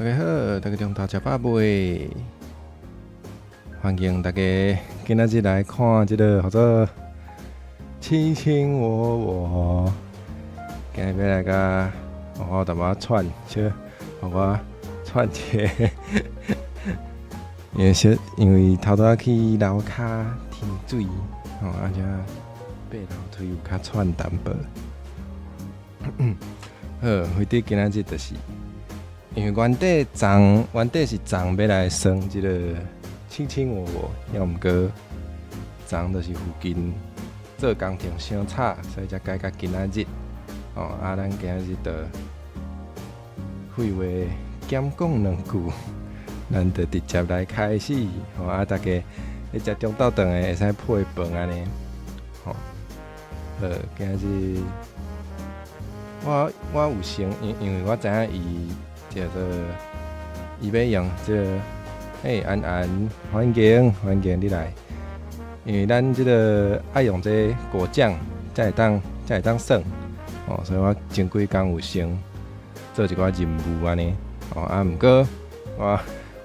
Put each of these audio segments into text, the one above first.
大家好，大家中昼食饱未？欢迎大家今仔日来看这个叫做卿卿我我。今日要来甲我淡薄串，小我串一个，因为头拄仔去楼骹添水，而且爬楼梯有较串淡薄。好，为伫今仔日就是。因为原底是昨要来算即个卿卿我我，要毋过昨就是附近做工程伤吵，所以才改到今仔日。咱今仔日就废话减讲两句，咱就直接来开始。大家你食中昼顿的会使配饭安尼。今仔日我有先，因为我知影伊。叫做伊要用这个，安安，欢迎你来。因为咱这个爱用这果酱，才会当耍。所以我前几工有先做一寡任务安尼。毋过我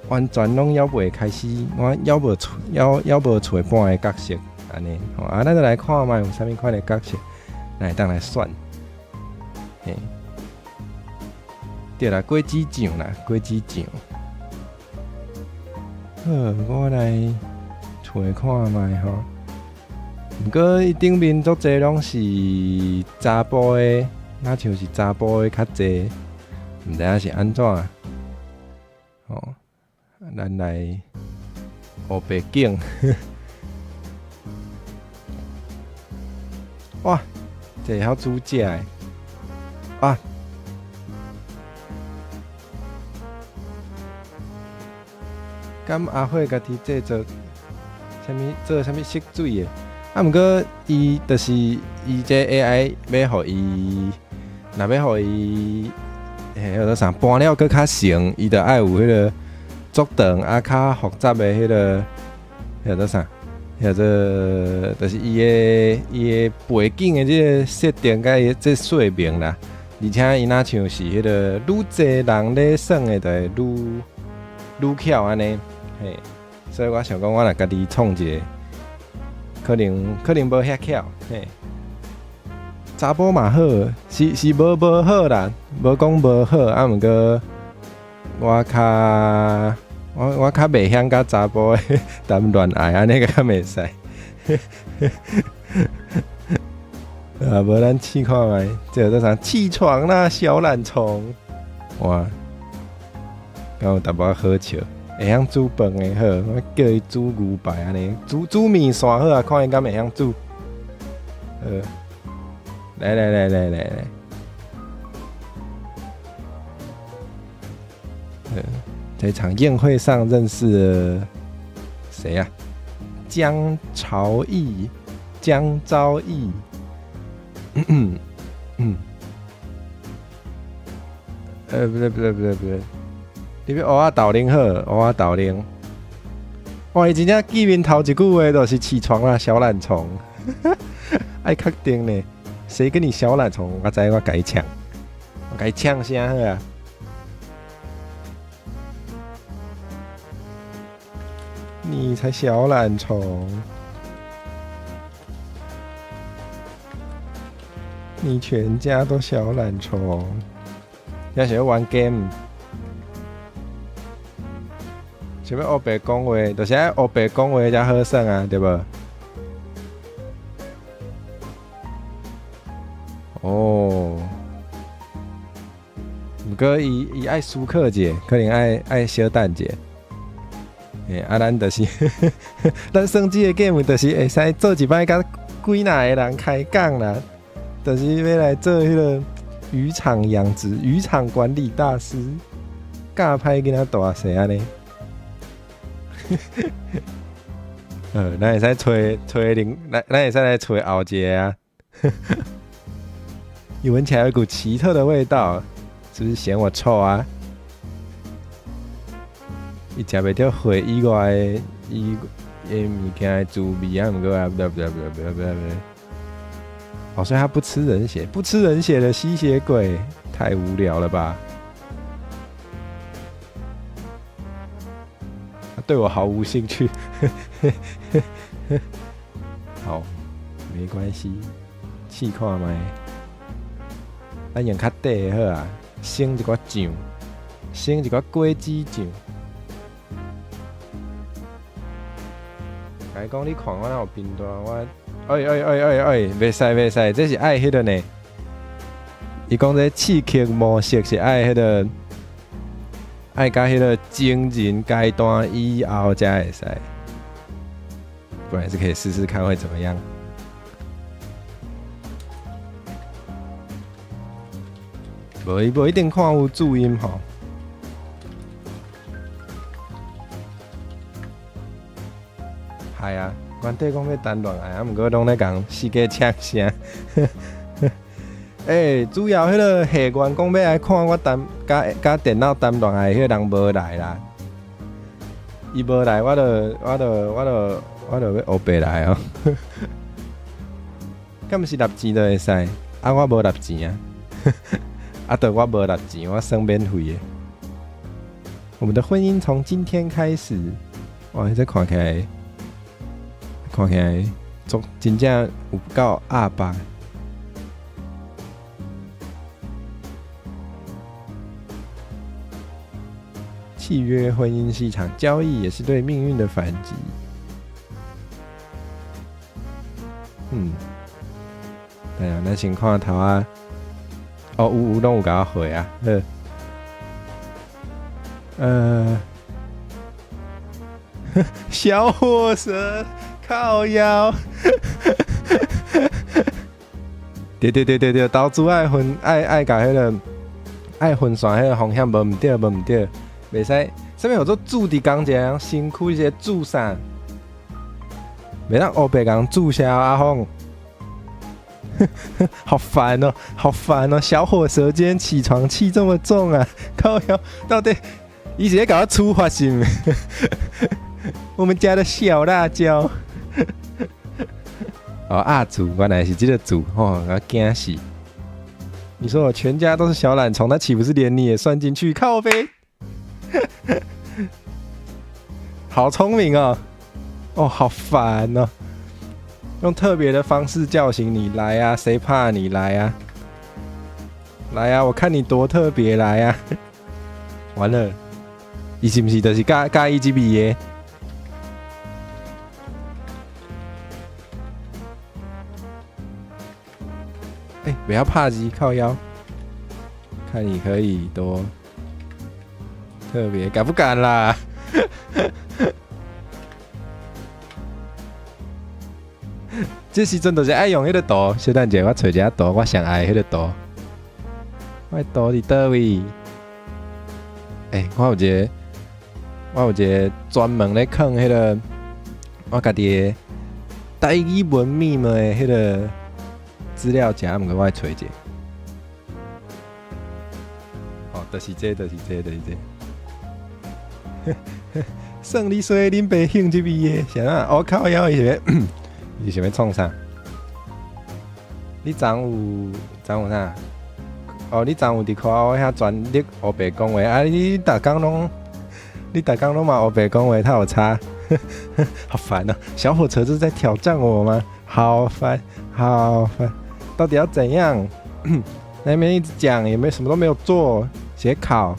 完全拢还袂开始，我还无找半个角色安尼。咱就来看卖有啥物款的角色，咱会当来选。对啦，果子酱啦，果子酱。好，我来找看卖吼。毋过伊顶面足侪拢是查甫的，若像是查甫的较侪，毋知影是安怎。咱来黑白景。哇，这晓煮食的。哇！敢阿慧家己制作做啥物色水的？毋过伊就是伊这 AI 要互伊，若要互伊，迄个啥搬了搁较成，伊就爱有迄个足长较复杂的迄个，迄个啥，迄个就是伊的背景的这个设定甲伊这说明啦。而且伊若像是迄个愈侪人咧耍的，就会愈巧安尼。所以我想讲，我若家己创一个，可能无遐巧。查甫嘛好，是无好啦，无讲无好。毋过我较袂晓甲查甫的谈恋爱，安尼较袂使。无咱试看觅，这叫啥？起床啦，小懒虫！哇，敢有淡薄好笑。会晓煮饭的好，我叫伊煮牛排安尼，煮面线好啊，看伊敢会晓煮。来，这场宴会上认识了谁呀？江朝义。不对。你要蚵仔豆奶好，蚵仔豆奶。哇，伊真正见面头一句话就是起床啦，小懒虫。爱确定呢，谁跟你小懒虫？我知我甲伊呛，我甲伊呛啥好啊？你才小懒虫，你全家都小懒虫。要想要玩 game。想要黑白讲话，就是爱黑白讲话才好耍啊，对无？毋过伊爱思考者，可能爱小等者。咱就是咱算这个 game，就是会使做一摆甲几哪个人开讲啦，就是要来做迄个渔场养殖、渔场管理大师，教歹囡仔大细安尼。咱会使咱会使来找后一个啊。你闻起来有股奇特的味道，是不是嫌我臭啊？伊食袂着火以外的物件的滋味啊，毋过啊，所以他不吃人血，不吃人血的吸血鬼，太无聊了吧？对我毫无兴趣。好，没关系，试看卖。咱用较短的好啊，生一个酱，生一个果子酱。甲讲你看我哪有变大，我袂使袂使，这是爱迄个呢。伊讲这刺激模式是爱迄个，爱甲迄个精人阶段以后才会使，不然是可以试试看会怎么样。无一定看有注音吼。系啊，原底讲要单恋爱，毋过拢咧讲世界抢声。主要迄个下员讲要来看我甲电脑谈恋爱，迄个人无来啦。伊无来，我就要黑白来哦。敢毋是立钱就会使？啊，我无立钱啊。啊，对，我无立钱，我算免费的。我们的婚姻从今天开始。哇，这看起来真正有够阿爸。契约婚姻是一场交易，也是对命运的反击。对啊，咱先看头啊。有拢有甲我回啊。小火蛇靠腰。对，投资爱甲迄个爱分散迄个风险，无毋对，袂使。啥物叫做注伫工一身躯一个注啥？袂当黑白共注销阿峰。好烦哦！小火蛇今天起床气这么重啊！靠腰，到底伊是在搞我处罚是毋？我们家的小辣椒。阿祖原来是这个祖我惊死！你说我全家都是小懒虫，那岂不是连你也算进去？靠飞！好聪明哦！好烦哦！用特别的方式叫醒你来啊！谁怕你来啊？来啊！我看你多特别来啊！完了，伊是不是就是甲伊这边的？不要怕鸡靠腰，看你可以多特别，敢不敢啦？这时阵就是爱用迄个图，小等者我找一下图，我上爱迄个图。我图伫倒位？我有一个专门咧藏迄个我家己的台语文密码的迄个资料夹，毋过我来找一下。就是这。算你说恁爸兴这边的，啥啊？我靠腰伊是想要创啥？你昨有啥？你昨有伫看我遐专力黑白讲话啊！你逐工拢嘛黑白讲话，他有差？好烦哦！小火车是在挑战我吗？好烦！到底要怎样？那边一直讲，也没什么都没有做，写考。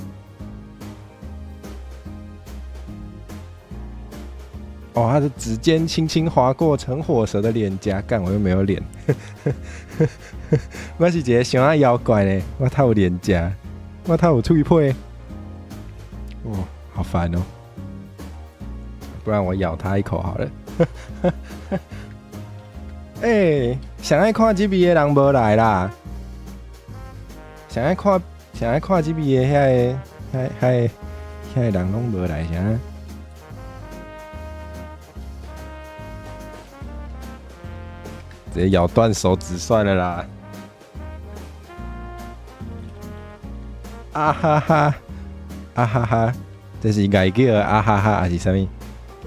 他的指尖轻轻划过陈火蛇的脸颊，干我又没有脸。我是一个想要妖怪呢，我头有脸颊，我头有脆皮。好烦哦！不然我咬他一口好了。想爱看这边的人无来啦。想爱看这边的遐个人拢无来，啥？直接咬断手指算了啦！啊哈哈，这是外叫啊哈哈，还是啥物？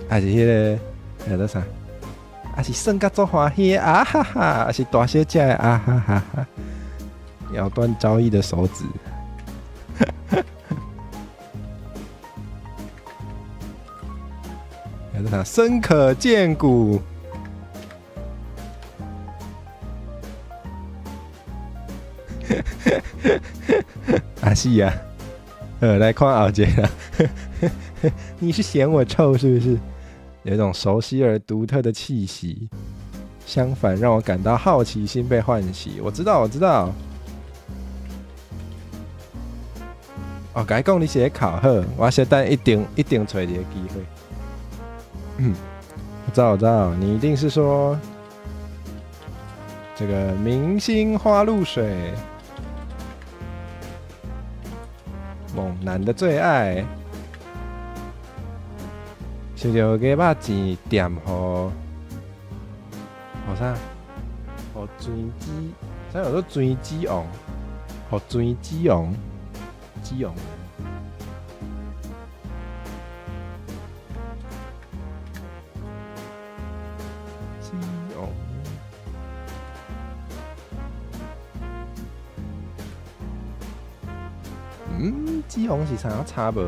还是迄个叫做啥？还是算甲足欢喜的啊哈哈，还是大小姐的啊哈哈哈？咬断交易的手指。还是啥深可见骨。啊是啊，来看后一个啦。你是嫌我臭是不是？有一种熟悉而独特的气息，相反让我感到好奇心被唤起。我知道。哦，该讲你是在考好，我小等一定找一个机会。我知道，你一定是说这个明星花露水，猛男的最爱。想着给把钱点好啥？好钻机，啥叫做钻机王？好钻机王，机王。基红是啥差无？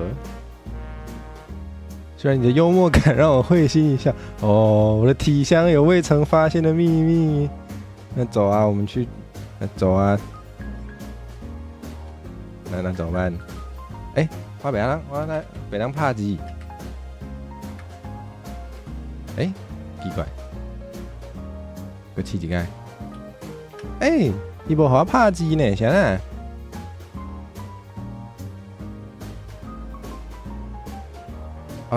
虽然你的幽默感让我会心一笑。哦，我的体香有未曾发现的秘密。那走啊，我们去。那走啊。那怎么办？我别让拍机。奇怪。个试一下。伊无互我拍机呢，啥啊？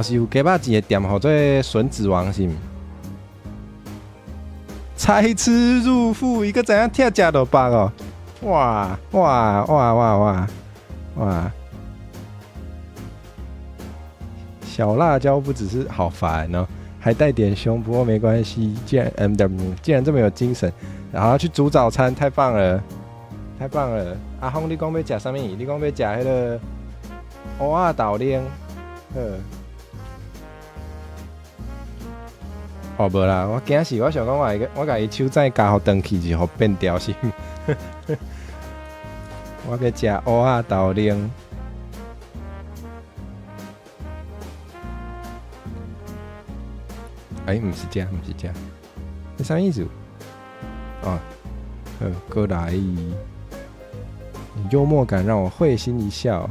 是有加把钱的店，或者笋子王是毋？才吃入腹，伊个怎样跳食到饱哦？哇！小辣椒不只是好烦哦，还带点凶，不过没关系。既然这么有精神，然后去煮早餐，太棒了！阿峰，你讲要食啥物？你讲要食迄个蚵仔豆奶，无啦，我惊死，我想讲我甲伊手指加互断去，就互变掉是。我要食蚵仔豆奶。毋是这，你啥意思？过来，幽默感让我会心一笑。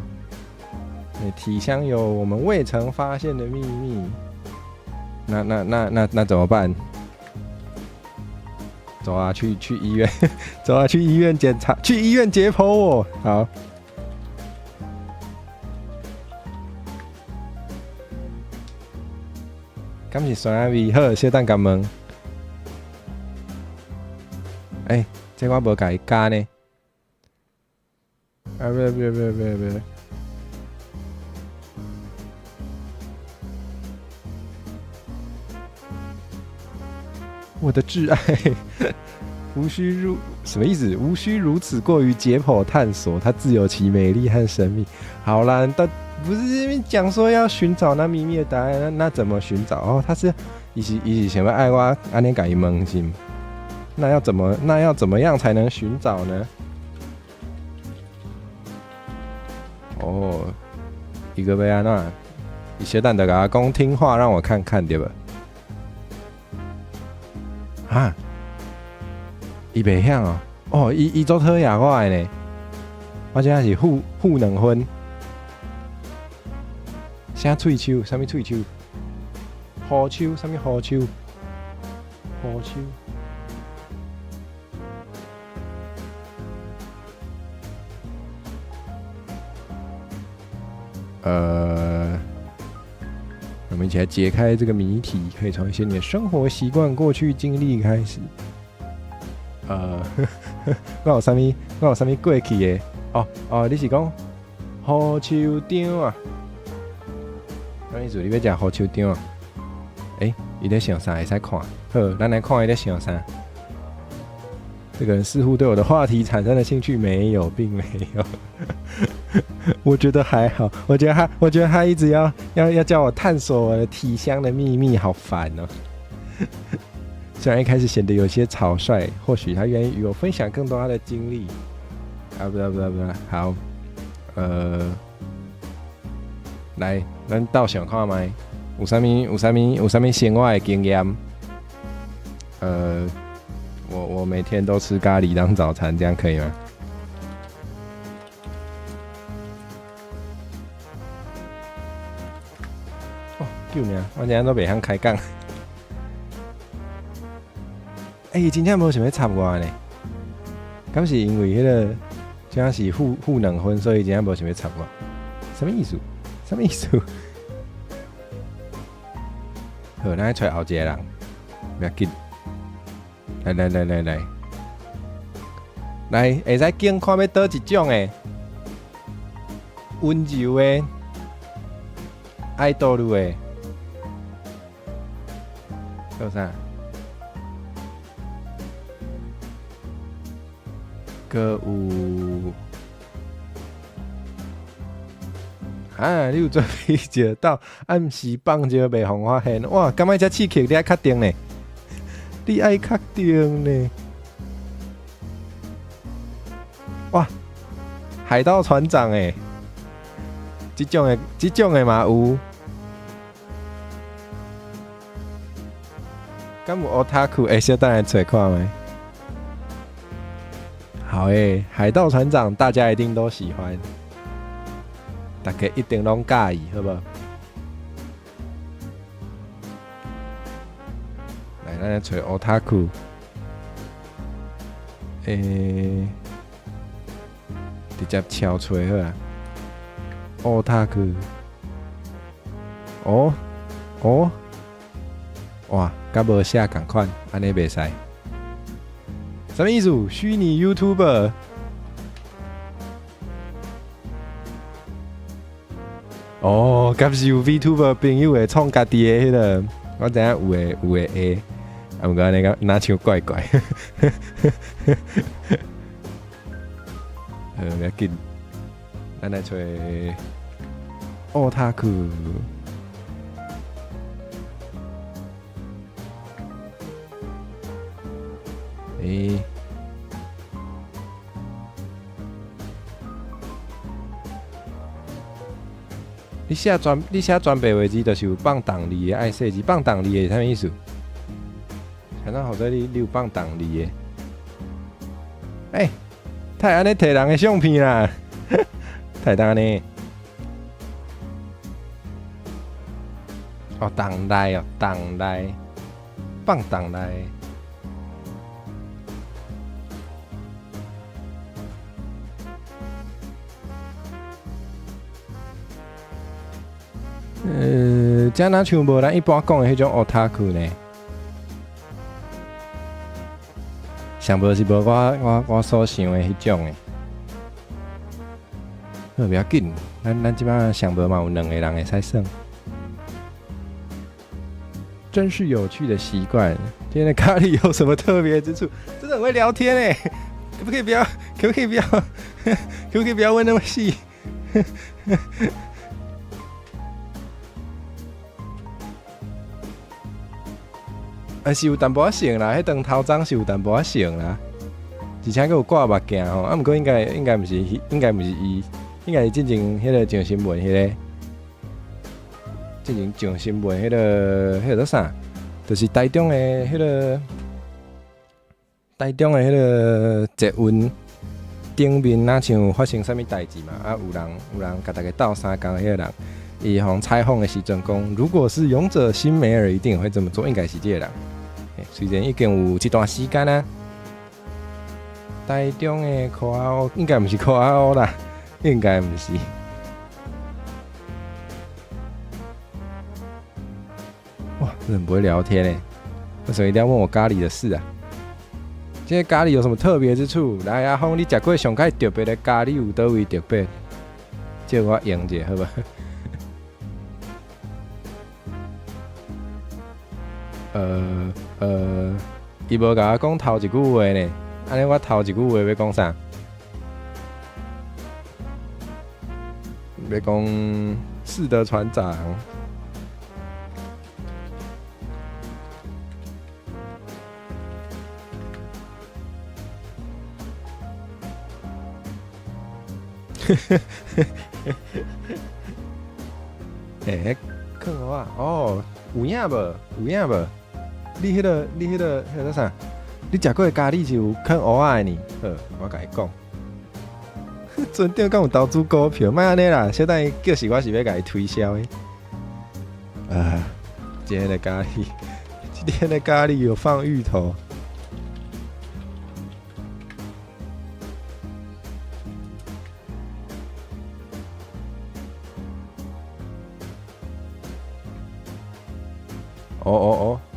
体香有我们未曾发现的秘密。那怎么办？走啊，去医院，走啊，去医院检查，去医院解剖我。好。敢是酸仔味？好，小等甲问。这我无甲伊加呢。别。我的挚爱，什么意思？无需如此过于解剖探索，它自有其美丽和神秘。好啦，不是这边讲说要寻找那秘密的答案，那怎么寻找？哦，他是伊是想要爱我安尼甲伊问是吗？那要怎么样才能寻找呢？一个要安怎？伊小等就甲我讲听话，让我看看对吧？伊袂晓哦，伊做讨厌我的呢，我真是负2分。啥喙手？啥物喙手？好手？啥物好手？好手？我们一起来解开这个谜题，可以从一些你的生活习惯、过去经历开始。我有啥物过去的？你是讲好手张啊？啥意思？你要食好手张啊？伊在想啥？会使看。好，咱来看伊在想啥。这个人似乎对我的话题产生了兴趣，没有，并没有。我觉得还好，我觉得他一直要叫我探索我的体香的秘密，好烦哦。虽然一开始显得有些草率，或许他愿意与我分享更多他的经历。不，好，来，咱倒想看麦。有啥物生活的经验？我每天都吃咖喱当早餐，这样可以吗？哦，救命！我今天都袂晓开讲。真正无想要插我呢。敢是因为迄个真是互两婚，所以真正无想要插我？什么意思？什么意思？好，咱来找后一个人，不要紧。来，会使拣看要倒一种诶，温柔诶，爱倒路诶，叫啥？搁有你有准备食到暗时放就袂互发现？哇，感觉这刺激你爱确定呢？你爱确定呢？哇，海盗船长诶，这种诶嘛有。敢有 otaku？小等来找看觅。好海盗船长大家一定都喜欢，大家一定拢介意，好不好？来，咱来找 otaku。直接敲找好啊 ！otaku。哇，甲无写同款，安尼袂使。什么意思？虚拟 YouTuber？ 甲是有 VTuber 朋友会创家己的迄个，我知影有的啊，毋过安尼个哪像怪怪。不要紧，咱来找otaku。你写专备位置，就是有放档字的，爱设置放档字的，啥意思？想到好在你有放档字的。太安尼摕人的相片啦，太当呢。档内档内放档内。这哪像无咱一般讲的迄种 otaku 呢？想无是无我所想的迄种诶。不要紧，咱即摆想无嘛有两个人会使算。真是有趣的习惯。今天的咖喱有什么特别之处？真的很会聊天诶，可不可以不要？可不可以不要？可不可以不要问那么细？是有淡薄仔像啦，迄张头章是有淡薄仔像啦，而且佮有挂目镜吼，毋过应该毋是伊，应该是之前迄个上新闻迄个，之前上新闻迄个做啥？就是台中的迄个捷运顶面哪像发生啥物代志嘛？有人甲大家斗相共，迄个人伊互采访的时阵讲，如果是勇者辛梅尔一定会这么做，应该是这个人。虽然已经有一段时间啊，台中的科阿欧应该毋是科阿欧啦，应该毋是。哇，真的很不会聊天嘞！为什么一定要问我咖喱的事啊？这个咖喱有什么特别之处？来，阿峰，你食过上较特别的咖喱有倒位特别？借我用者好吧？伊无甲我讲头一句话呢，安尼我头一句话要讲啥？要讲是的，船长。坑蚵仔哦，有影无？有影无？你迄个叫啥？你食过的咖喱是有坑蚵仔的呢？好，我甲你讲。船长敢有投资股票？莫安尼啦，小等伊叫是我是要甲伊推销的。今天的咖喱，今天的咖喱有放芋头。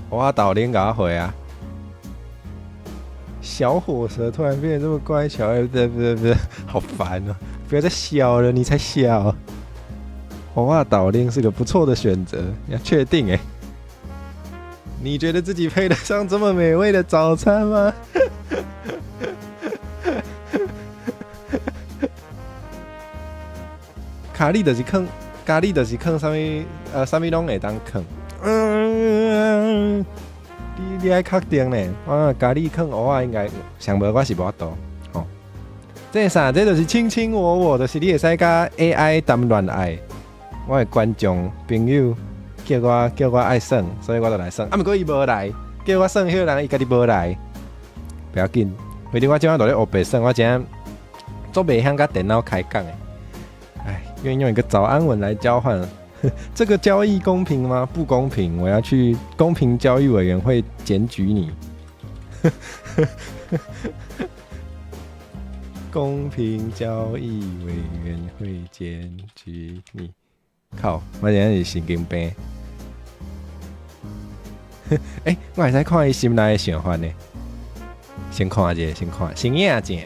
我导练给他回啊。小火蛇突然变得这么乖巧，不，好烦哦！不要再笑了，你才笑。我导练是个不错的选择，你要确定哎？你觉得自己配得上这么美味的早餐吗？咖喱就是坑，咖喱就是坑，啥物拢会当坑。你爱确定呢？咖喱坑蚵仔应该想无我是无法度。吼，这啥？这就是卿卿我，就是你会使甲 AI 谈恋爱。我的观众朋友叫我爱耍，所以我就来耍。不过伊无来，叫我耍迄个人伊家己无来，不要紧。为了我今晚在咧学白耍，我今天做袂晓甲电脑开讲的。愿意用一个早安文来交换。这个交易公平吗？不公平！我要去公平交易委员会检举你。公平交易委员会检举你。靠！我现在是神经病。我还在看伊心内的想法呢。先看一下，先验一下。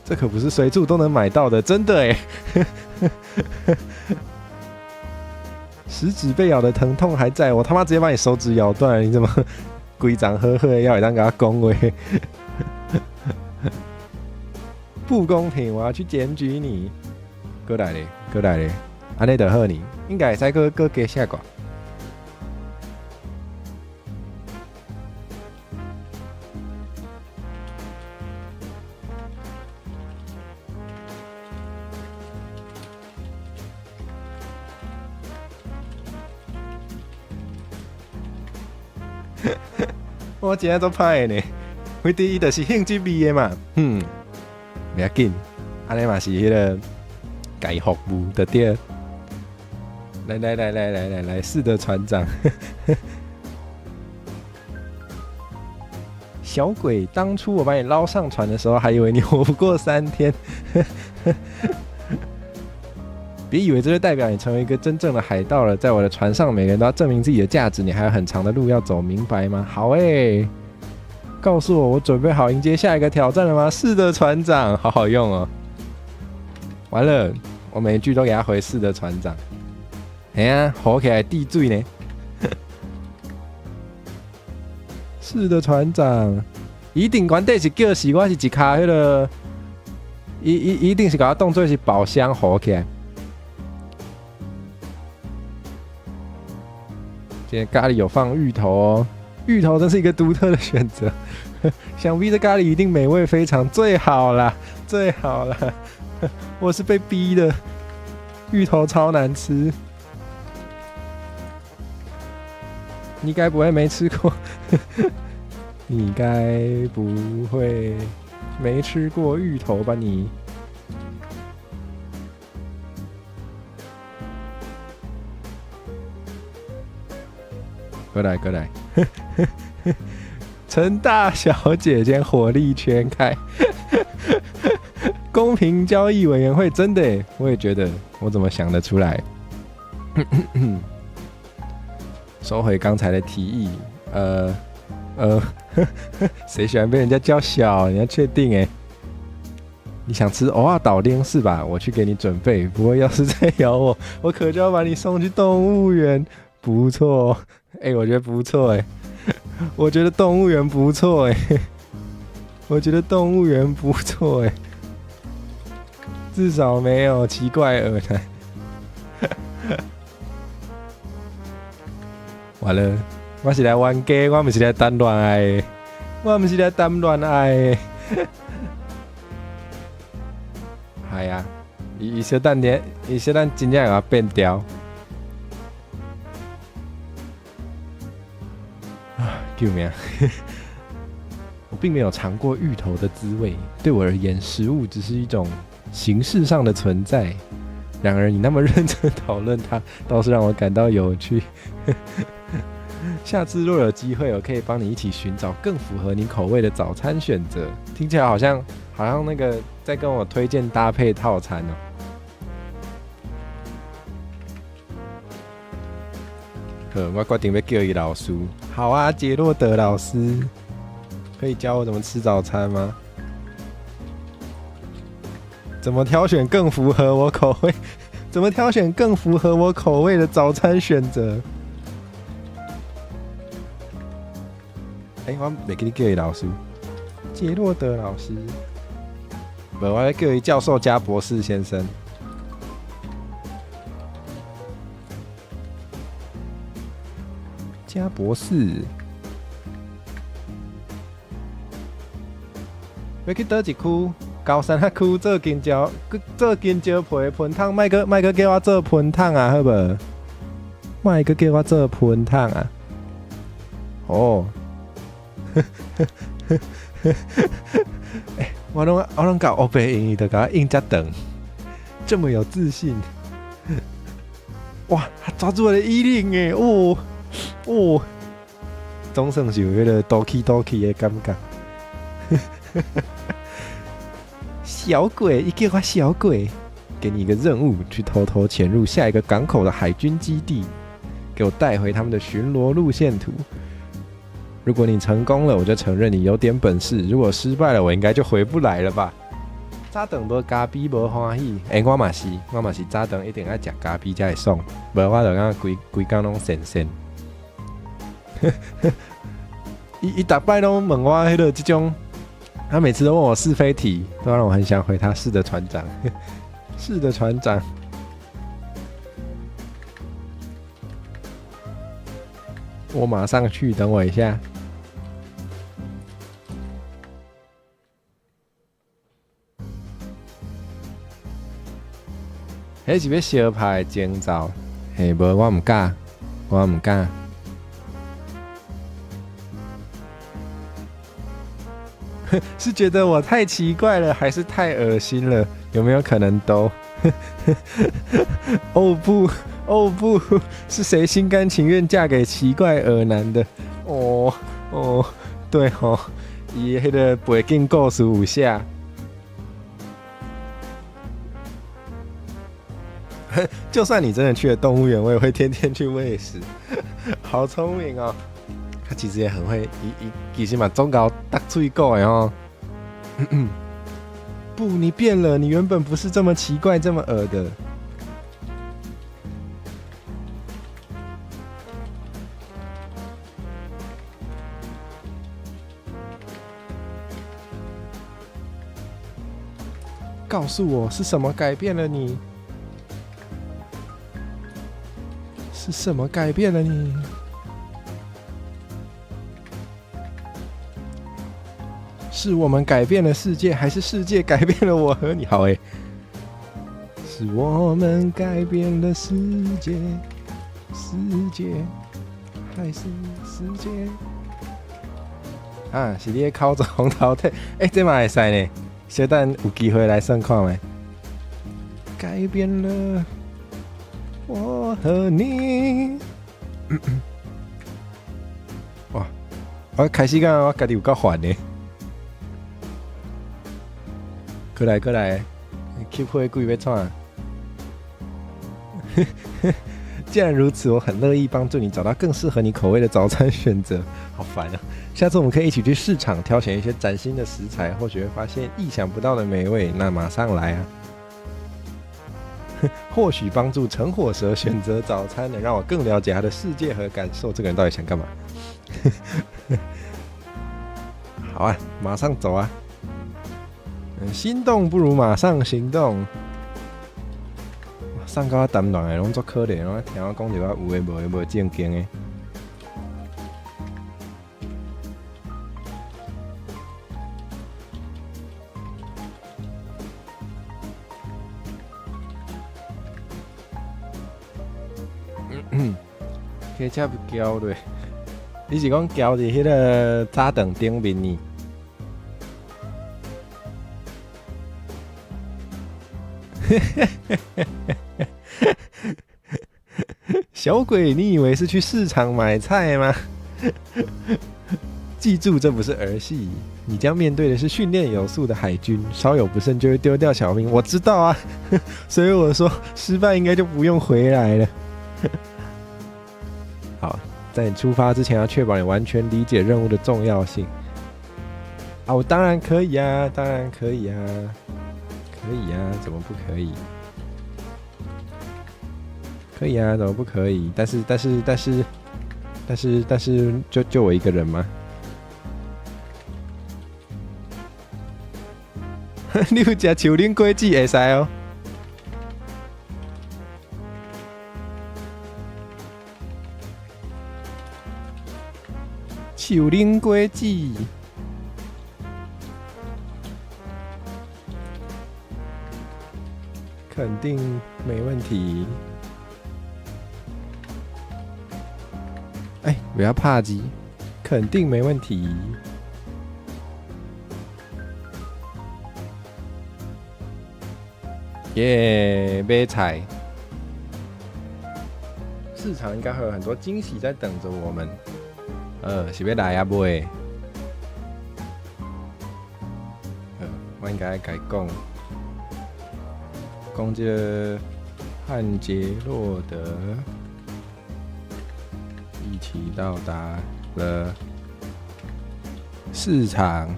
这可不是随处都能买到的，真的哎！食指被咬的疼痛还在，我他妈直接把你手指咬断了，你怎么规张呵呵的要一当给他恭维？不公平！我要去检举你！过来咧，安尼就好你，应该会使搁加下挂。我今日做歹的呢，为第一就是兴趣味的嘛，不要紧，安尼嘛是迄个改服务的对。来，是的，船长。小鬼，当初我把你捞上船的时候，还以为你活不过3天。别以为这就代表你成为一个真正的海盗了，在我的船上，每个人都要证明自己的价值，你还有很长的路要走，明白吗？好告诉我准备好迎接下一个挑战了吗？是的，船长，好好用哦。完了，我每一句都给他回是的，船长。好起来滴水呢。是的，船长，一定原底是叫是我是一卡迄个，一定是把它当作是宝箱好起来。今天咖喱有放芋头哦，芋头真是一个独特的选择。想必这咖喱一定美味非常，最好啦。我是被逼的，芋头超难吃。你该不会没吃过？你该不会没吃过芋头吧你？过来，陈大小姐先火力全开。公平交易委员会真的耶，我也觉得，我怎么想得出来？收回刚才的提议，谁喜欢被人家叫小？你要确定哎。你想吃蚵仔岛丁是吧？我去给你准备。不过要是再咬我，我可就要把你送去动物园。不错，我觉得不错哎，我觉得动物园不错哎，至少没有奇怪耳男。完了，我是来玩 gay， 我不是来谈恋爱的，系啊，伊小蛋点，伊小蛋真正要变掉。啊！救命！我并没有尝过芋头的滋味，对我而言，食物只是一种形式上的存在。然而，你那么认真讨论它，倒是让我感到有趣。下次若有机会，我可以帮你一起寻找更符合你口味的早餐选择。听起来好像那个在跟我推荐搭配套餐哦。我决定要叫伊老师。好啊，杰洛德老师，可以教我怎么吃早餐吗？怎么挑选更符合我口味？怎么挑选更符合我口味的早餐选择？我袂记你叫伊老师，杰洛德老师。不，我要叫伊教授加博士先生。加博士，要去倒一区？高山那区做香蕉皮的喷汤，卖个叫我做喷汤啊，好无？卖个叫我做喷汤啊！哦，我拢搞欧北英语的，搞印加等，这么有自信。哇，他抓住我的衣领哎！哦，总算是有迄个 doki 的感觉。小鬼，一叫我小鬼，给你一个任务，去偷偷潜入下一个港口的海军基地，给我带回他们的巡逻路线图。如果你成功了，我就承认你有点本事；如果失败了，我应该就回不来了吧？早顿无咖啡无欢喜，我嘛是早顿一定要吃咖啡才会爽，无我就讲规工拢神。伊大摆拢问我迄个这种。他每次都问我是非题，都让我很想回他是的船长。是的船长。我马上去，等我一下。迄是要相拍的征兆，嘿，无我唔敢。是觉得我太奇怪了，还是太恶心了？有没有可能都？哦不，是谁心甘情愿嫁给奇怪恶男的？哦，对哦，伊迄个背景故事有写。就算你真的去了动物园，我也会天天去喂食。好聪明哦！他其实也很会，其实嘛总搞搭嘴讲的哦。不，你变了，你原本不是这么奇怪、这么恶的。告诉我是什么改变了你？是什么改变了你？是我们改变了世界，还是世界改变了我和你？好是我们改变了世界，还是世界？啊，是你的靠着红桃腿，这嘛会使呢。小等有机会来算看没？改变了我和你。哇！我开始讲我家己有够烦的。过来 ，keep 会故意要创。既然如此，我很乐意帮助你找到更适合你口味的早餐选择。好烦啊！下次我们可以一起去市场挑选一些崭新的食材，或许会发现意想不到的美味。那马上来啊！或许帮助橙火蛇选择早餐，能让我更了解他的世界和感受。这个人到底想干嘛？好啊，马上走啊！心动不如马上行动。送到我淡淡的，拢足可怜，我听我讲着我有诶无正经诶。ketchup 浇落，你是讲浇伫迄个炸弹顶面呢？小鬼，你以为是去市场买菜吗？记住，这不是儿戏，你将面对的是训练有素的海军，稍有不慎就会丢掉小命。我知道啊，所以我说失败应该就不用回来了。好，在你出发之前要确保你完全理解任务的重要性。啊，我当然可以啊，当然可以啊，可以啊，怎么不可以？可以啊，怎么不可以？但是，就我一个人吗？你有吃树林果子会使哦。树林果子，肯定没问题。哎，不要怕鸡，肯定没问题。耶，买菜，市场应该会有很多惊喜在等着我们。是要来啊买？我应该该讲这个汉杰洛德一起到达了市场。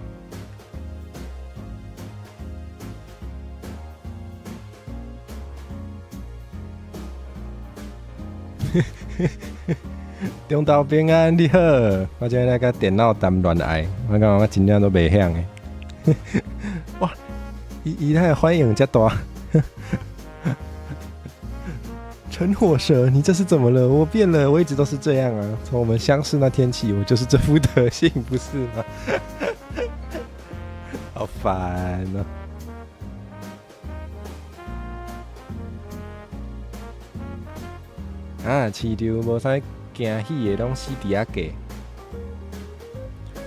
中岛平安，你好！我今日甲电脑谈恋爱，我感觉我真正都袂晓诶。哇，伊那欢迎遮大。陈火蛇，你这是怎么了？我变了，我一直都是这样啊。从我们相识那天起，我就是这副德性，不是吗？好烦啊！啊，市场无啥惊喜的，拢死伫遐价。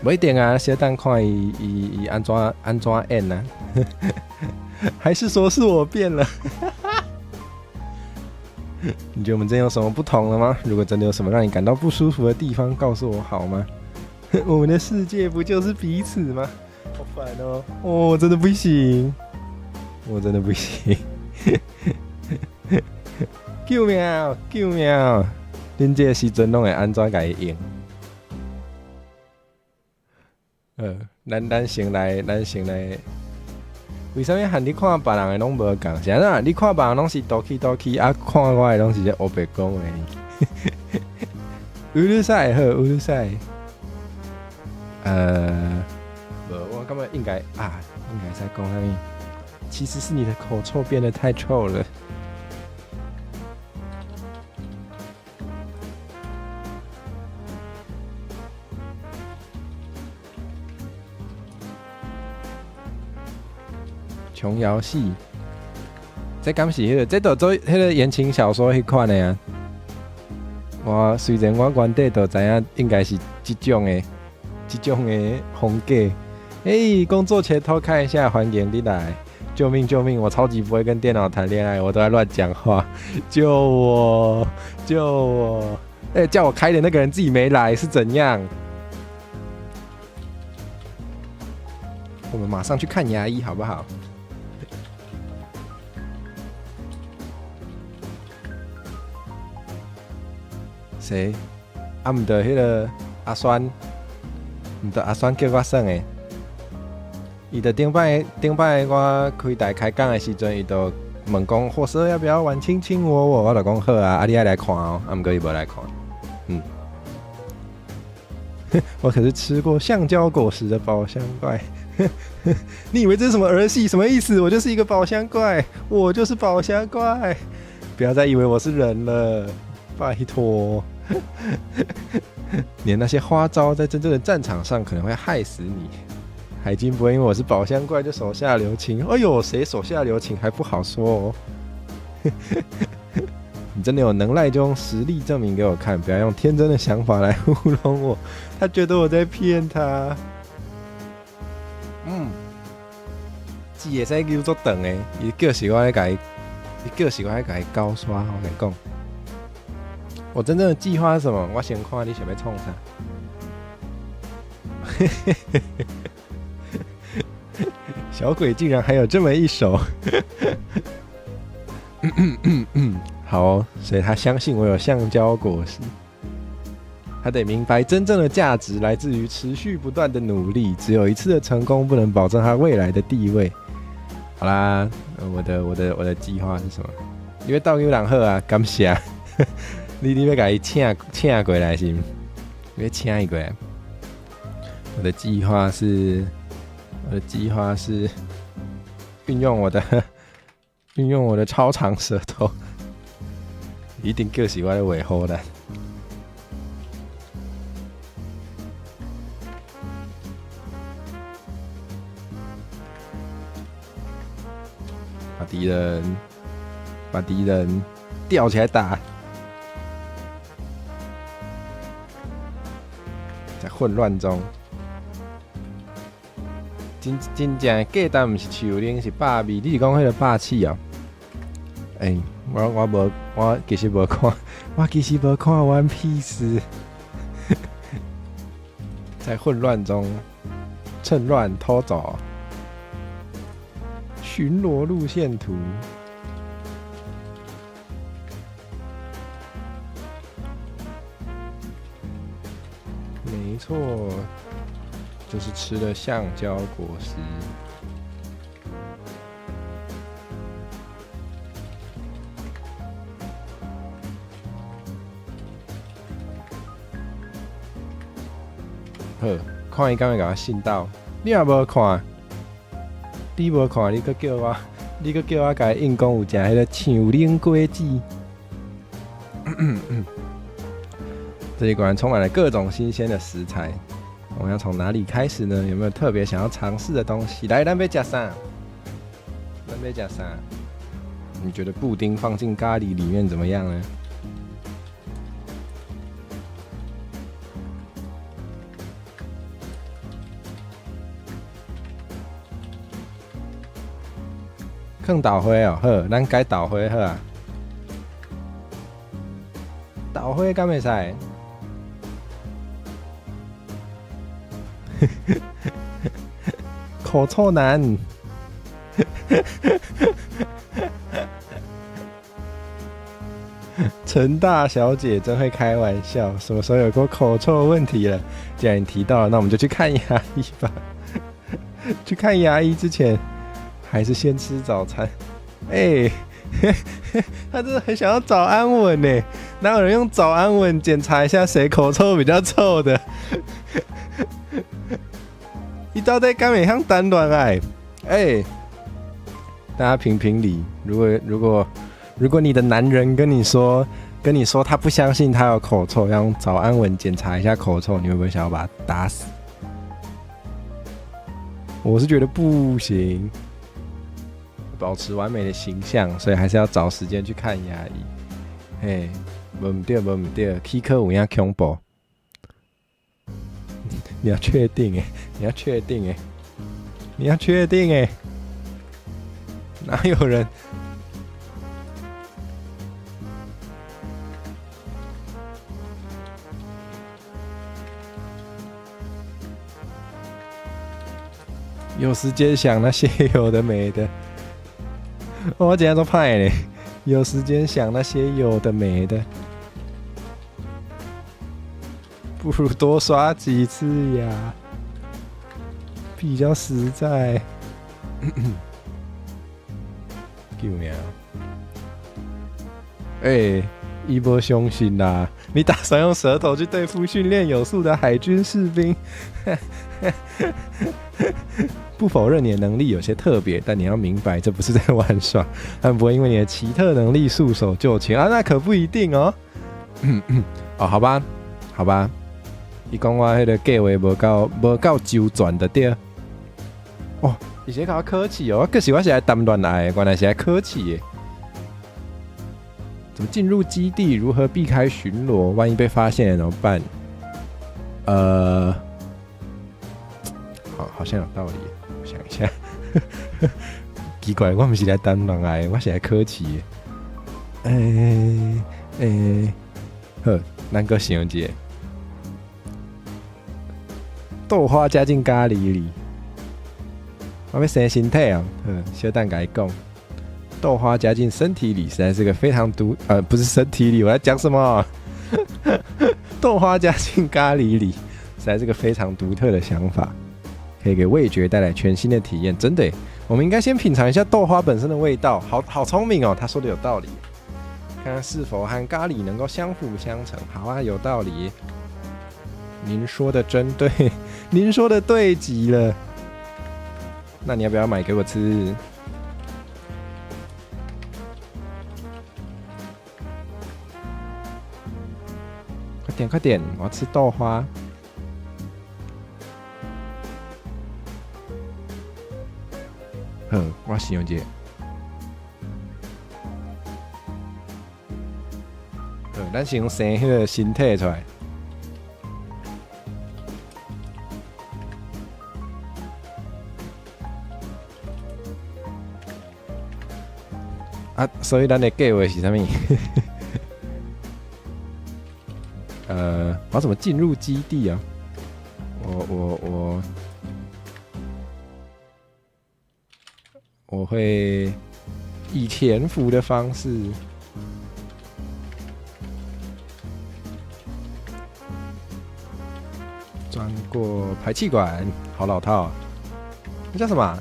不一定啊，小等看伊安怎演啊？还是说是我变了？你觉得我们真有什么不同了吗？如果真的有什么让你感到不舒服的地方，告诉我好吗？我们的世界不就是彼此吗？好烦哦！我真的不行，我真的不行。救命！救命！恁这个时阵拢会安怎甲伊用？咱先来。为什么喊你看别人的拢无共？是安怎？你看别人拢是多气，啊，看我的拢是黑白讲的。乌鲁塞好，乌鲁塞。我感觉应该在讲啥物？其实是你的口臭变得太臭了。琼瑶戏，这敢是迄个，这都做迄个言情小说迄款的啊。虽然我原底都知影应该是这种的风格。工作前偷看一下，欢迎你来！救命！我超级不会跟电脑谈恋爱，我都在乱讲话，救我！叫我开的那个人自己没来，是怎样？我们马上去看牙医，好不好？谁？毋着迄个阿酸，毋着阿酸叫我耍的。伊着顶摆我开讲的时阵，伊就问讲，火蛇要不要玩亲亲我？我就讲好啊，你爱来看哦。毋过伊无来看。我可是吃过橡胶果实的宝箱怪。你以为这是什么儿戏？什么意思？我就是一个宝箱怪，我就是宝箱怪。不要再以为我是人了，拜托。连那些花招在真正的战场上可能会害死你。海军不会因为我是宝箱怪就手下留情。哎呦，谁手下留情还不好说哦。你真的有能耐就用实力证明给我看，不要用天真的想法来糊弄我。他觉得我在骗他。字会使扭足长的，伊叫是我来甲伊，伊叫是我来甲伊高刷。我跟你讲，我真正的计划是什么？我先看你想要创啥。小鬼竟然还有这么一手。好哦，所以他相信我有橡胶果实。他得明白，真正的价值来自于持续不断的努力。只有一次的成功不能保证他未来的地位。好啦，我的计划是什么？你要倒给人好啊，感谢。你要把伊请过来是？你要请伊过来。我的计划是运用我的超长舌头，一定叫是我的尾后的。把敌人吊起来打，在混乱中，真正的价值不是树林，是霸味。你是讲迄个霸气啊？我其实无看One Piece。在混乱中趁乱偷走。巡逻路线图，没错，就是吃了橡胶果实。好，看伊敢会甲我信到，你也无看。你无看，你阁叫我甲硬讲有食迄个象灵粿子。这里果然充满了各种新鲜的食材。我们要从哪里开始呢？有没有特别想要尝试的东西？来，咱要吃啥？你觉得布丁放进咖喱里面怎么样呢？放豆花哦，好，咱改豆花好啊。豆花敢会使？口臭男。陈大小姐真会开玩笑，什么时候有过口臭问题了？既然你提到了，那我们就去看牙医吧。去看牙医之前。还是先吃早餐，他真的很想要早安吻呢。哪有人用早安吻检查一下谁口臭比较臭的？你到底敢会向单恋爱？大家评评理。如果你的男人跟你说他不相信他有口臭，要用早安吻检查一下口臭，你会不会想要把他打死？我是觉得不行。保持完美的形象，所以还是要找时间去看牙医。无唔对，齿科有影恐怖。你要确定哪有人？有时间想那些有的没的。我今天都派呢，有时间想那些有的没的，不如多刷几次牙，比较实在。救命！伊无相信啦，你打算用舌头去对付训练有素的海军士兵？不否认你的能力有些特别，但你要明白，这不是在玩耍，他们不会因为你的奇特能力束手就擒啊，那可不一定哦。好吧，你讲我迄个计划无够周全的对。而且较客气哦，可是我是来谈恋爱的，原来是来客气的。怎么进入基地？如何避开巡逻？万一被发现了怎么办？好像有道理。我想一下，奇怪，我不是来当人来，我是来考试的。好，咱个想一个，豆花加进咖喱里。我要生身体啊！小蛋甲你讲，豆花加进身体里，实在是个非常不是身体里，我在讲什么？豆花加进咖喱里，实在是个非常独特的想法，可以给味觉带来全新的体验。真的耶，我们应该先品尝一下豆花本身的味道。好聪明哦，他说的有道理。看看是否和咖喱能够相辅相成。好啊，有道理。您说的真对，您说的对极了。那你要不要买给我吃？快点快点，我要吃豆花。我使用一个。咱先生迄个身体出来。所以咱的计划是啥物？我要怎么进入基地啊？我会以潜伏的方式，钻过排气管，好老套啊！那叫什么？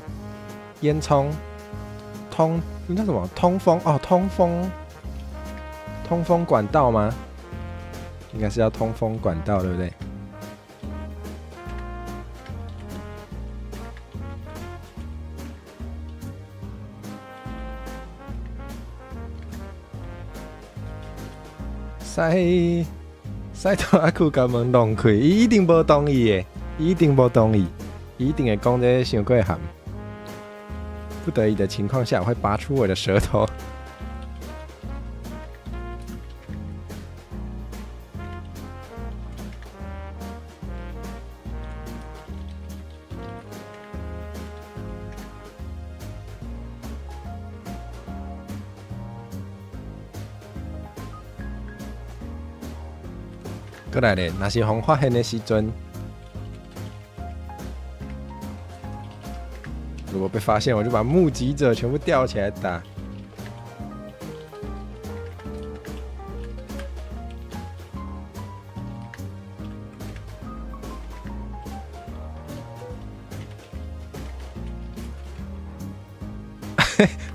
烟囱那叫什么？通风哦，通风管道吗？应该是要通风管道，对不对？塞拖阿裤甲门弄开，伊一定无同意的，伊一定无同意，伊一定会讲这伤过含。不得已的情况下，我会拔出我的舌头。过来咧，若是风发现的时阵，如果被发现，我就把目击者全部吊起来打。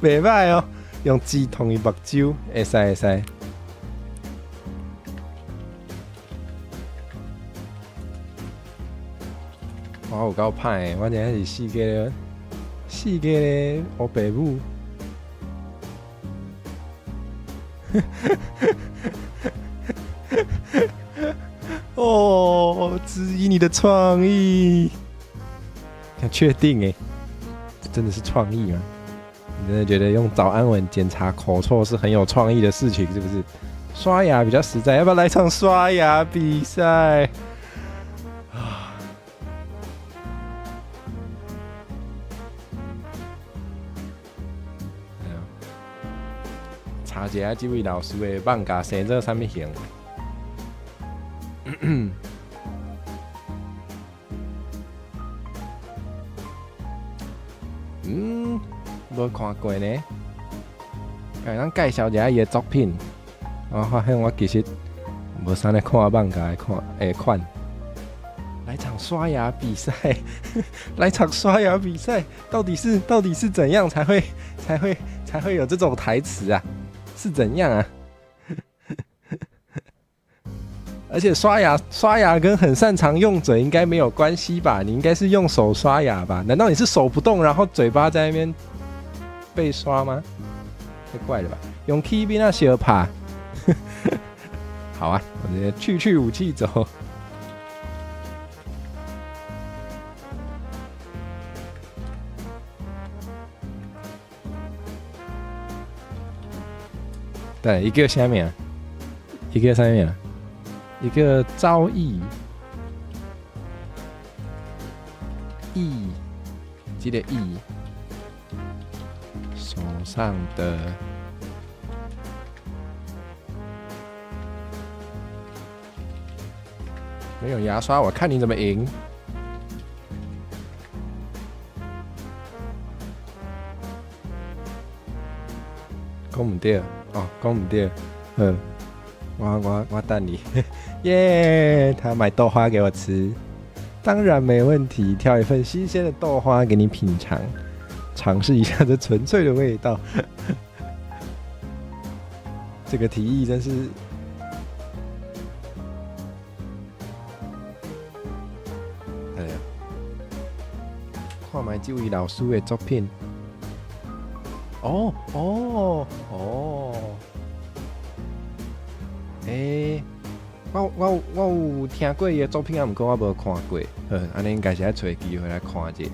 袂歹哦，用止痛的目睭，会使。我有够歹的，我真是世界的黑白母。哦，质疑你的创意，确定哎，这真的是创意吗？你真的觉得用早安文检查口臭是很有创意的事情，是不是？刷牙比较实在，要不要来场刷牙比赛？查一下这位老师的放假生做啥物型？无看过呢。甲咱介绍一下伊的作品。我发现我其实无啥咧看放假的款。来场刷牙比赛，来场刷牙比赛，到底是怎样才会有这种台词啊？是怎样啊？而且刷牙跟很擅长用嘴应该没有关系吧？你应该是用手刷牙吧？难道你是手不动，然后嘴巴在那边被刷吗？太怪了吧！用 key 边那小帕，好啊，我直接去武器走。对，一个啥名？一个啥名？一个朝意，意，这个意，手上的。没有牙刷，我看你怎么赢。讲唔对哦，讲唔对，我等你，耶！他买豆花给我吃，当然没问题，挑一份新鲜的豆花给你品尝，尝试一下这纯粹的味道。这个提议真是。看卖这位老师的作品。我有听过伊的作品，啊，不过我无看过。安尼应该是要找机会来看一下。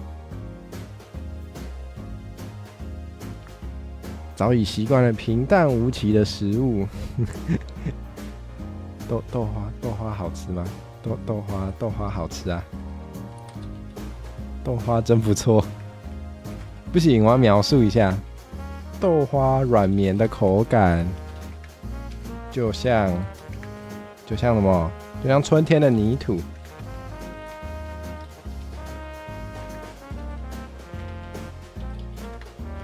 早已习惯了平淡无奇的食物。豆花好吃吗？豆花好吃啊。豆花真不错，不行，我要描述一下豆花软绵的口感，就像什么？就像春天的泥土，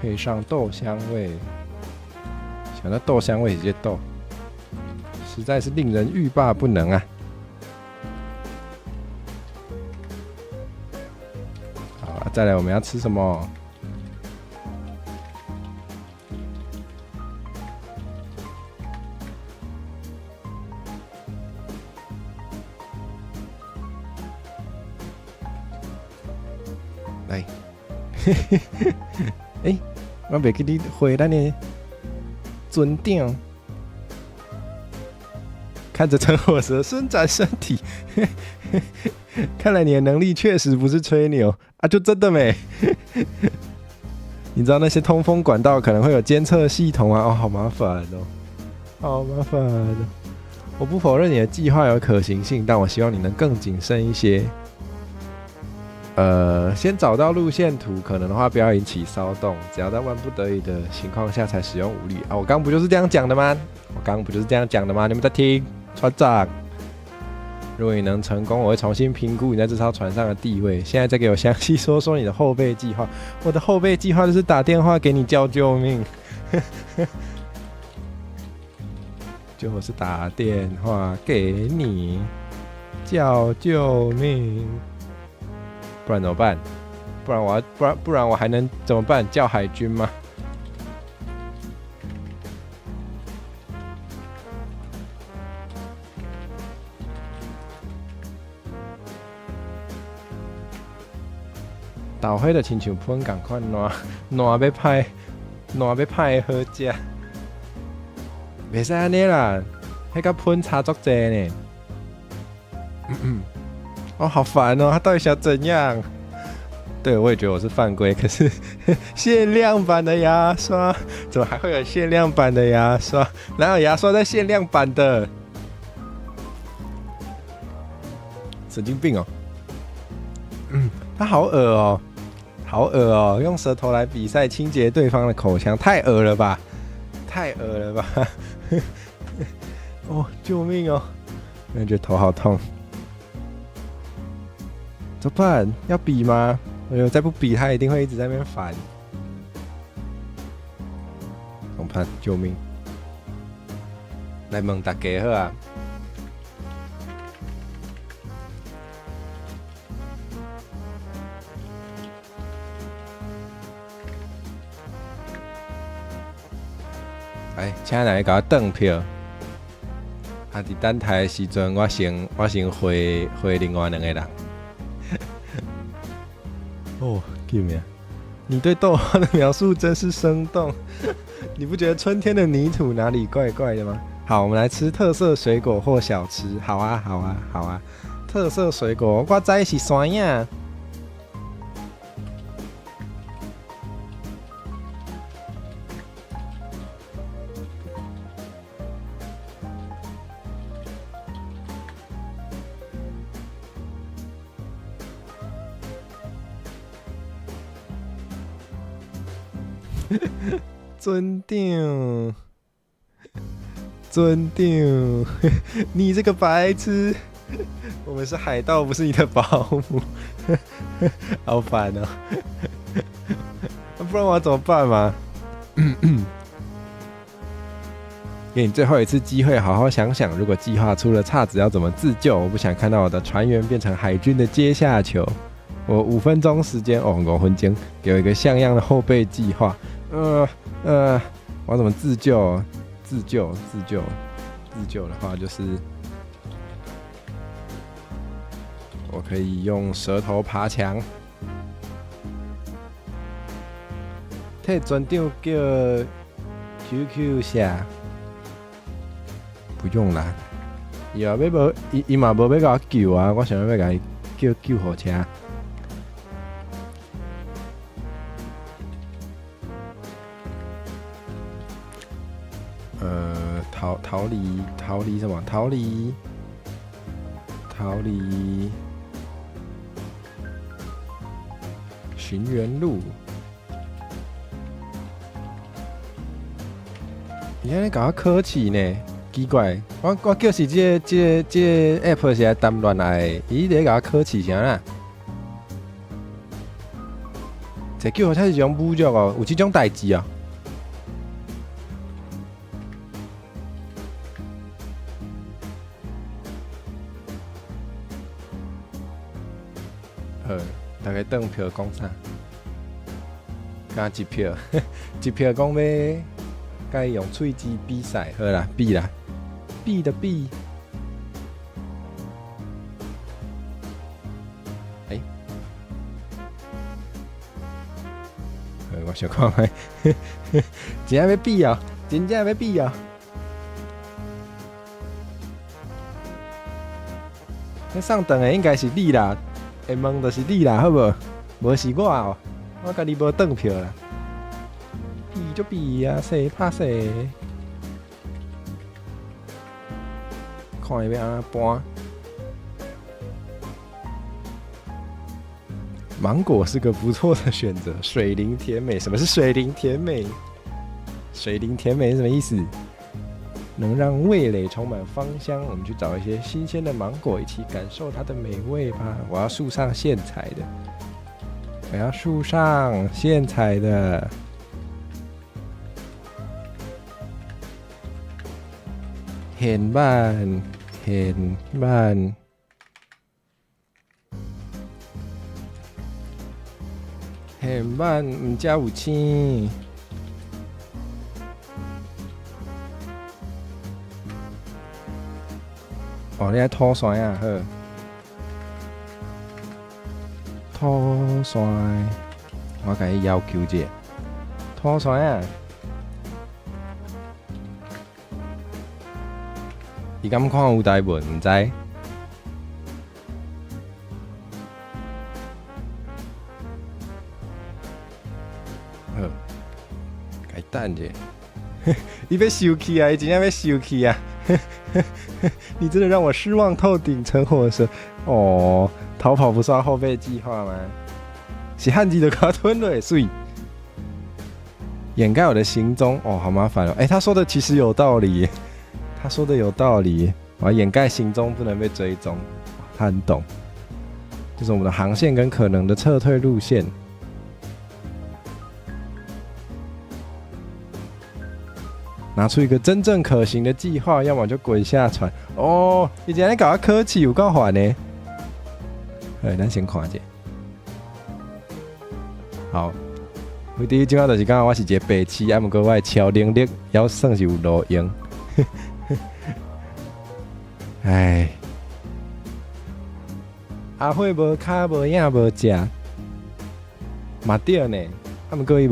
配上豆香味，想到豆香味直接豆，实在是令人欲罢不能啊！再来，我们要吃什么？来，我袂记你回咱的尊顶，看着陈火蛇伸展身体。看来你的能力确实不是吹牛啊，就真的没。你知道那些通风管道可能会有监测系统啊，好麻烦哦，好麻烦哦。我不否认你的计划有可行性，但我希望你能更谨慎一些。先找到路线图，可能的话不要引起骚动，只要在万不得已的情况下才使用武力啊。我刚不就是这样讲的吗？你们在听，船长。如果你能成功，我会重新评估你在这艘船上的地位。现在再给我详细说说你的后备计划。我的后备计划就是打电话给你叫救命。就是打电话给你叫救命，不然怎么办？不然我还能怎么办？叫海军吗？豆花就亲像喷同款烂要歹好食，袂使安尼啦，迄甲喷差足济呢。哦，好烦哦，他到底想怎样？对，我也觉得我是犯规，可是限量版的牙刷，怎么还会有限量版的牙刷？哪有牙刷在限量版的？神经病哦！他好恶哦。好恶哦！用舌头来比赛清洁对方的口腔，太恶了吧！哦，救命哦！感觉头好痛，怎么办？要比吗？哎呦，再不比，他一定会一直在那边烦。怎么办？救命！来问大家好啊！请来甲我转票。啊，伫等台的时阵，我先回另外2个人。哦，救命！你对豆花的描述真是生动。你不觉得春天的泥土哪里怪怪的吗？好，我们来吃特色水果或小吃。好啊。特色水果，我知的是山药。尊长，尊长，你这个白痴！我们是海盗，不是你的保姆，好烦哦！不然我要怎么办嘛？给你最后一次机会，好好想想，如果计划出了岔子，要怎么自救？我不想看到我的船员变成海军的阶下囚。我5分钟时间，5分钟，给我一个像样的后备计划。我要怎么自救？自救的话，就是我可以用舌头爬墙。替船长叫 QQ 下。不用啦，伊嘛要伊嘛无要甲我救啊，我想要甲伊叫救护车。逃离什么？逃离寻源路。你安尼甲我客气呢？奇怪，我叫是这 app 是来谈恋爱的，伊在甲我客气啥啦？这救护车是一种侮辱哦，有这种代志啊？大家登票讲啥？加一票，一票讲要该用喙齿比赛，好啦，比啦，比的比。我想看看，真正要比啊，真正要比啊！那上等的应该是你啦。会问就是你啦，好无？无是我哦，我家己无登票啦。比就比啊，谁怕谁？看伊要安怎搬。芒果是个不错的选择，水灵甜美。什么是水灵甜美？水灵甜美是什么意思？能让味蕾充满芳香，我们去找一些新鲜的芒果，一起感受它的美味吧。我要树上现采的，我要树上现采的。很慢，很慢，很慢，唔加有青。哦，你爱拖山啊？好，拖山，我甲伊要求一下，拖山啊！伊敢看有台文？唔知。好，甲伊等者。伊要生气啊！伊真正要生气啊！你真的让我失望透顶，陈火蛇。哦，逃跑不是后备计划吗？是汉字的卡吞了，水掩盖我的行踪。哦，好麻烦哦。他说的其实有道理，他说的有道理。我要掩盖行踪，不能被追踪。他很懂，就是我们的航线跟可能的撤退路线。拿出一个真正可行的计划，要么就滚下船。哦，你今天搞到客气，有够烦呢。咱先看一下。好，我第一种就是讲我是一个白痴，不过我的超能力也算是有路用。唉，阿慧无骹无影无食，嘛对呢。不过伊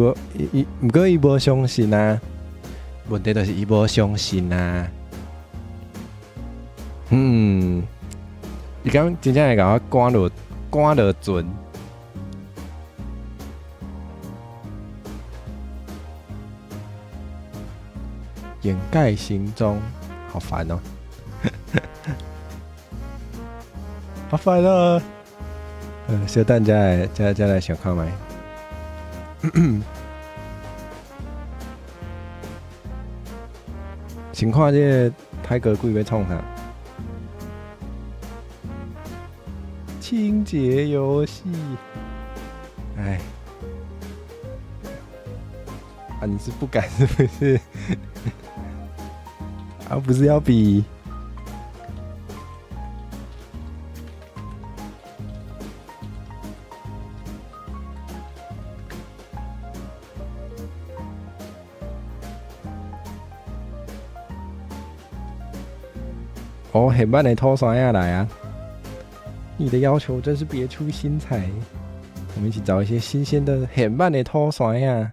无相信啊。问题就是伊无相信啊。伊讲真正会甲我赶落船。掩盖行踪，好烦哦，好烦哦。小蛋再来想看麦。先看这个泰格贵要创啥？清洁游戏，哎，啊，你是不敢是不是？啊，不是要比？哦，很慢的拖刷下来啊！你的要求真是别出心裁。我们一起找一些新鲜的很慢的拖刷呀！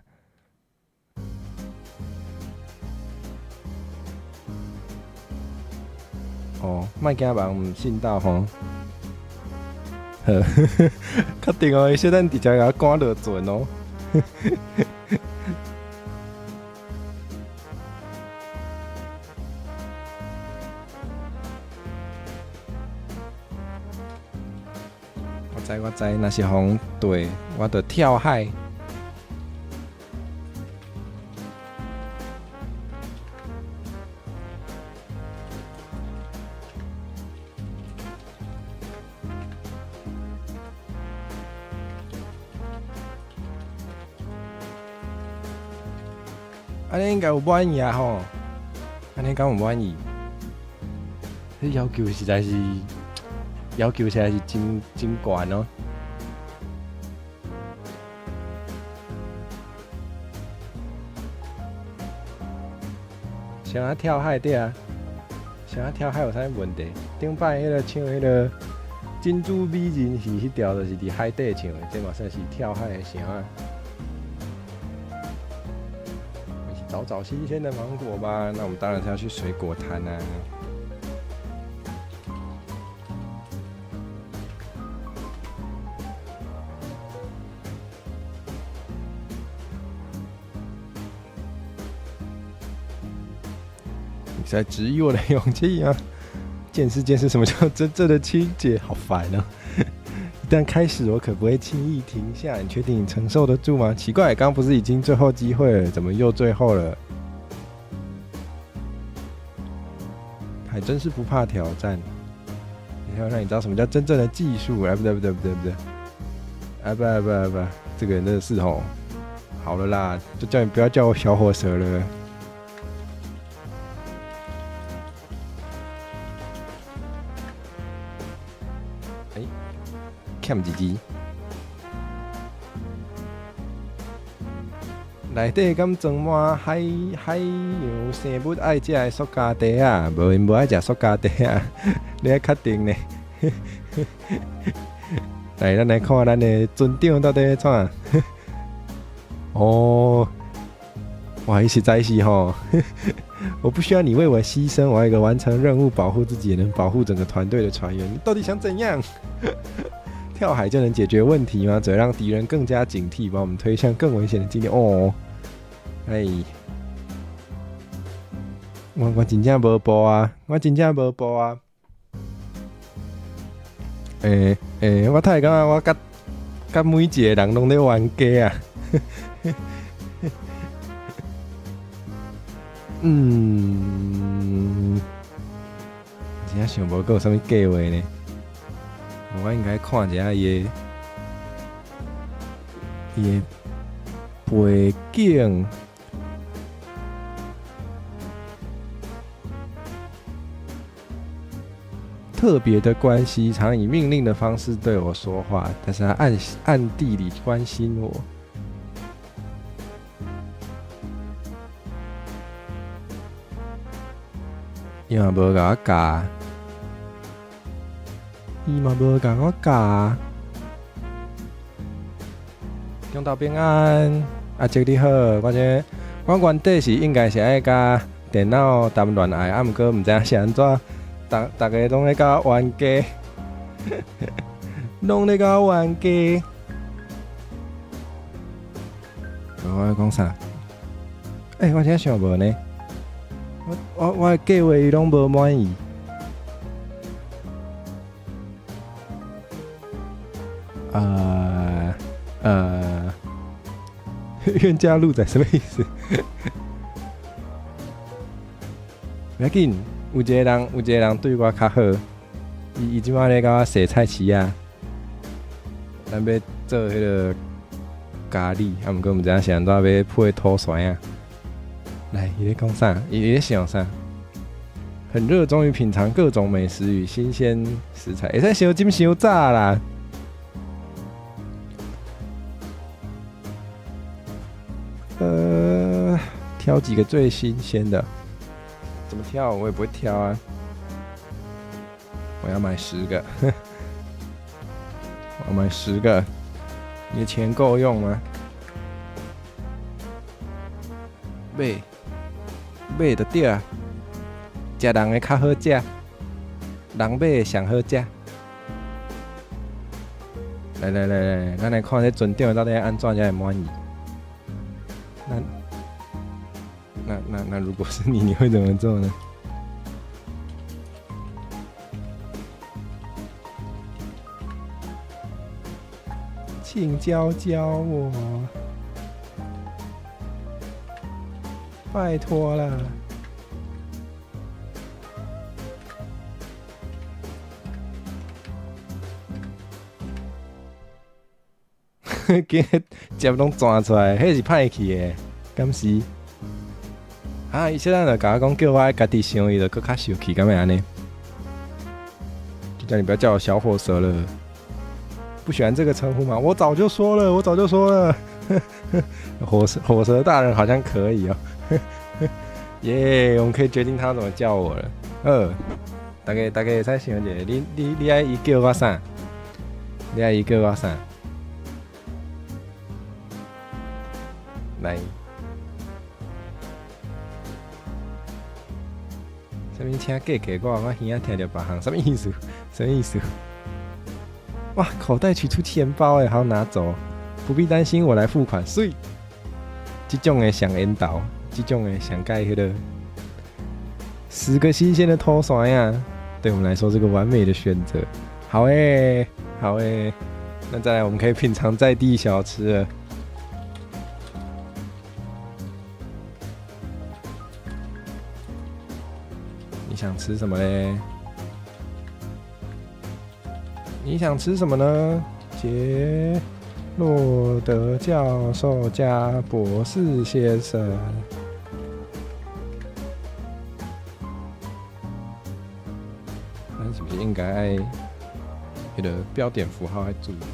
哦，卖惊人唔信道吼。呵，确定哦，小等直接给他赶落船哦。我知，若是风对，我就跳海。安尼应该有满意啊吼，安尼敢有满意？这要求实在是，要求实在是真高哦。想要跳海对啊，想要跳海有啥问题？顶摆迄个唱迄个珍珠美人是迄条，就是伫海底唱的，这嘛算是跳海的声啊。找新鲜的芒果吧，那我们当然是要去水果摊啊。你在质疑我的勇气吗？见识什么叫真正的清洁，好烦啊！一旦开始，我可不会轻易停下。你确定你承受得住吗？奇怪，刚不是已经最后机会了，怎么又最后了？还真是不怕挑战。你要让你知道什么叫真正的技术。不对，不，这个人真的是吼。好了啦，就叫你不要叫我小火蛇了。欠一支，内底敢装满海洋生物爱食的塑胶袋啊？无因无爱食塑胶袋啊？你爱确定呢？来，咱来看咱的船长到底在创。哦，哇，实在是吼，我不需要你为我牺牲，我要一个完成任务、保护自己，也能保护整个团队的船员。你到底想怎样？跳海就能解决问题吗？只会让敌人更加警惕，把我们推向更危险的境地。哦，哎，我真正无报啊！我真正无报啊！我太感觉我甲每一个人拢咧冤家啊！真正想无阁有啥物计划呢？我应该看一下伊的背景，特别的关系常以命令的方式对我说话，但是他暗地里关心我。伊嘛无甲我教。伊嘛无甲我教，中昼平安，阿叔你好，我原底是应该是爱甲电脑谈恋爱，啊，毋过毋知影是安怎，大家拢咧甲我冤家，拢咧甲我冤家。我要讲啥？我真正想无呢，我的计划伊拢无满意。冤家路窄什么意思？不要紧，有一个人对我较好，伊即摆咧甲我洗菜市啊，咱要做迄个咖喱，啊，毋过毋知影是安怎要配土蒜啊。来，伊咧讲啥？伊咧想啥？很热衷于品尝各种美食与新鲜食材，会使烧金烧炸啦。挑几个最新鲜的，怎么挑我也不会挑啊。我要买10个，我买10个，你的钱够用吗？买就对啊，食人的较好食，人买的上好食。来，咱来看这船长到底要安怎才会满意。那如果是你会怎么做呢？请教教我，拜托了。今日汁拢钻出来，迄是歹去的，敢是？啊！伊现在就甲我讲，叫我家己想，伊就搁较生气，敢会安尼？就叫你不要叫我小火蛇了，不喜欢这个称呼吗？我早就说了，火蛇大人好像可以哦。耶，我们可以决定他怎么叫我了。大家会使想一下，你爱伊叫我啥？你爱伊叫我啥？来。什么请假给我耳仔听着别项，什么意思？什么意思？哇，口袋取出钱包哎，好拿走，不必担心，我来付款。所以，这种的上缘投，这种的上盖迄个10个新鲜的土蒜呀，对我们来说是个完美的选择。好诶，好诶，那再来我们可以品尝在地小吃了。你想吃什么嘞？你想吃什么呢？杰洛德教授加博士先生。咱是不是应该爱那个标点符号要注意一点？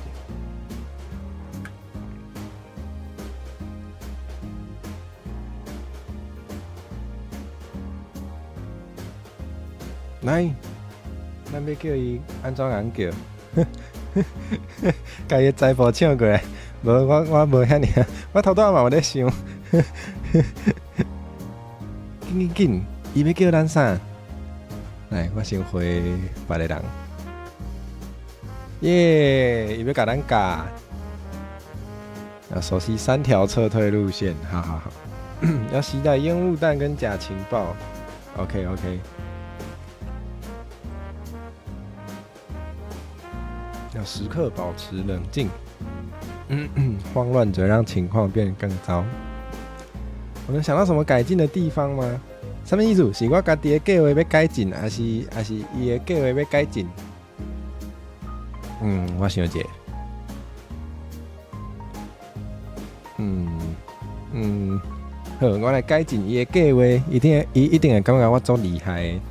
来，咱要叫伊安怎样叫？甲伊财宝抢过来，无我无遐尔，我头拄仔嘛有咧想，紧，伊要叫咱啥？来，我先回别个人。耶，伊要甲咱教，要熟悉3条撤退路线，好，要携带烟雾弹跟假情报。OK。要时刻保持冷静，慌乱则让情况变得更糟。我能想到什么改进的地方吗？什么意思？是我家己的计划要改进，还是伊的计划要改进？我想一下。好，我来改进伊的计划，伊一定会感觉我足厉害的。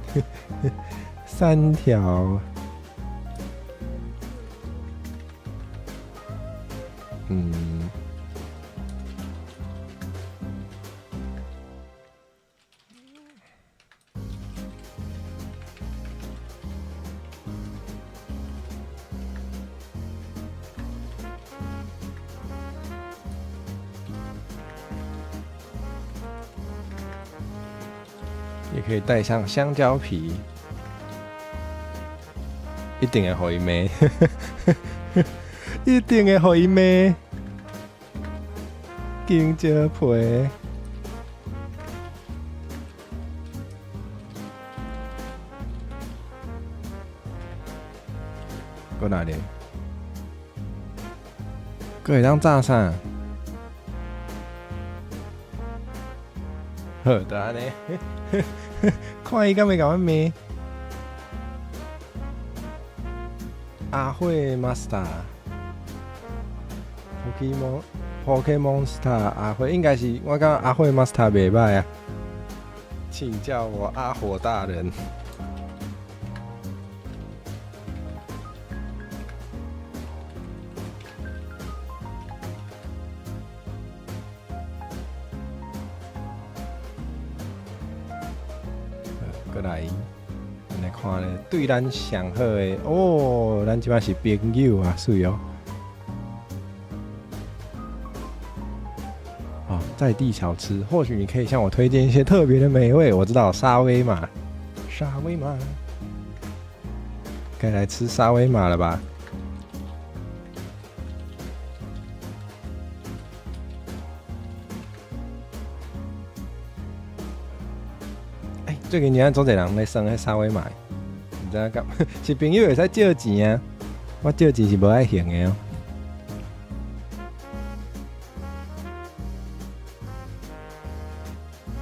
3条。也可以带上香蕉皮，一定会互伊骂，一定会互伊骂。香蕉皮，搁哪里？搁会当炸啥？好，就安尼。看伊敢会甲我骂。阿慧 Master，Pokemon Star 阿慧应该是我感觉阿慧 Master 袂歹啊，请叫我阿火大人。过来，咱来看咧，对咱上好的哦，咱即摆是朋友啊，水哦。哦，在地小吃，或许你可以向我推荐一些特别的美味。我知道沙威玛，沙威玛，该来吃沙威玛了吧？最近年总侪人咧耍迄沙威玛，唔知影干是朋友会使借钱啊？我借钱是无爱还的哦。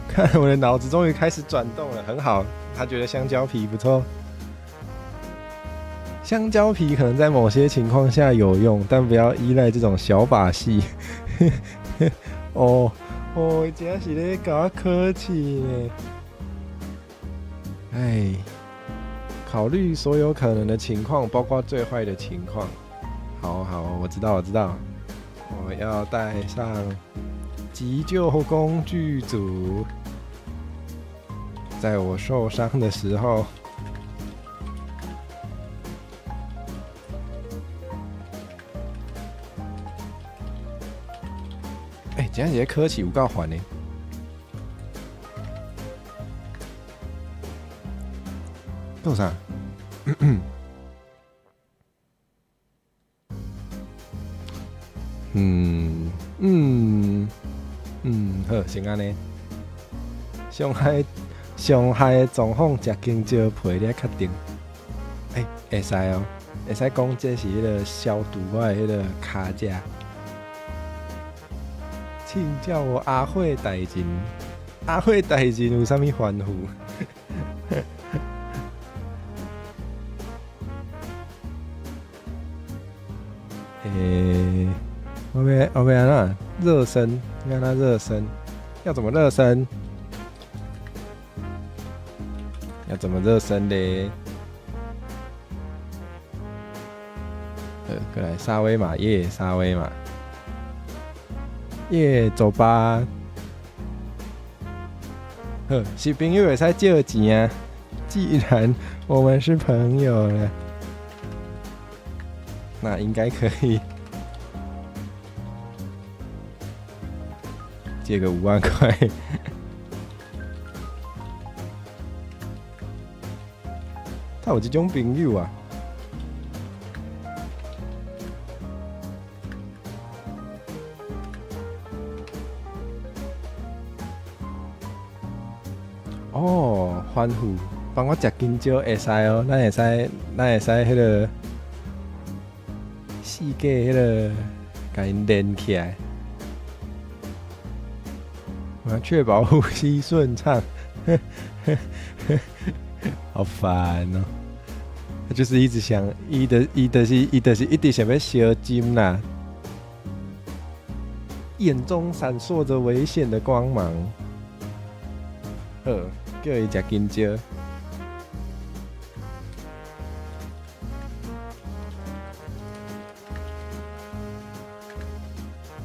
看我的脑子终于开始转动了，很好。他觉得香蕉皮不错，香蕉皮可能在某些情况下有用，但不要依赖这种小把戏。哦，真是咧甲我客气呢。哎，考虑所有可能的情况，包括最坏的情况。好，我知道。我要带上急救工具组，在我受伤的时候。今仔日科技有够烦的。做啥？好，先安尼。上海的状况食香蕉皮，你确定？会使哦，会使讲这是迄个消毒我的迄个骹架。请叫我阿慧大人，阿慧大人有啥物吩咐？我要安怎热身？让它热身，要怎么热身？要怎么热身嘞？过来沙威玛耶，沙威玛耶，走吧。是朋友会使借钱啊。既然我们是朋友了，那应该可以借个5万块。他有这种朋友啊？哦，欢呼，帮我食香蕉会使哦，咱会使迄个四界迄个，甲因连起来，我要确保呼吸顺畅。好烦哦！他就是一直想，伊就是一直想要烧金啦，眼中闪烁着危险的光芒。叫伊食香蕉。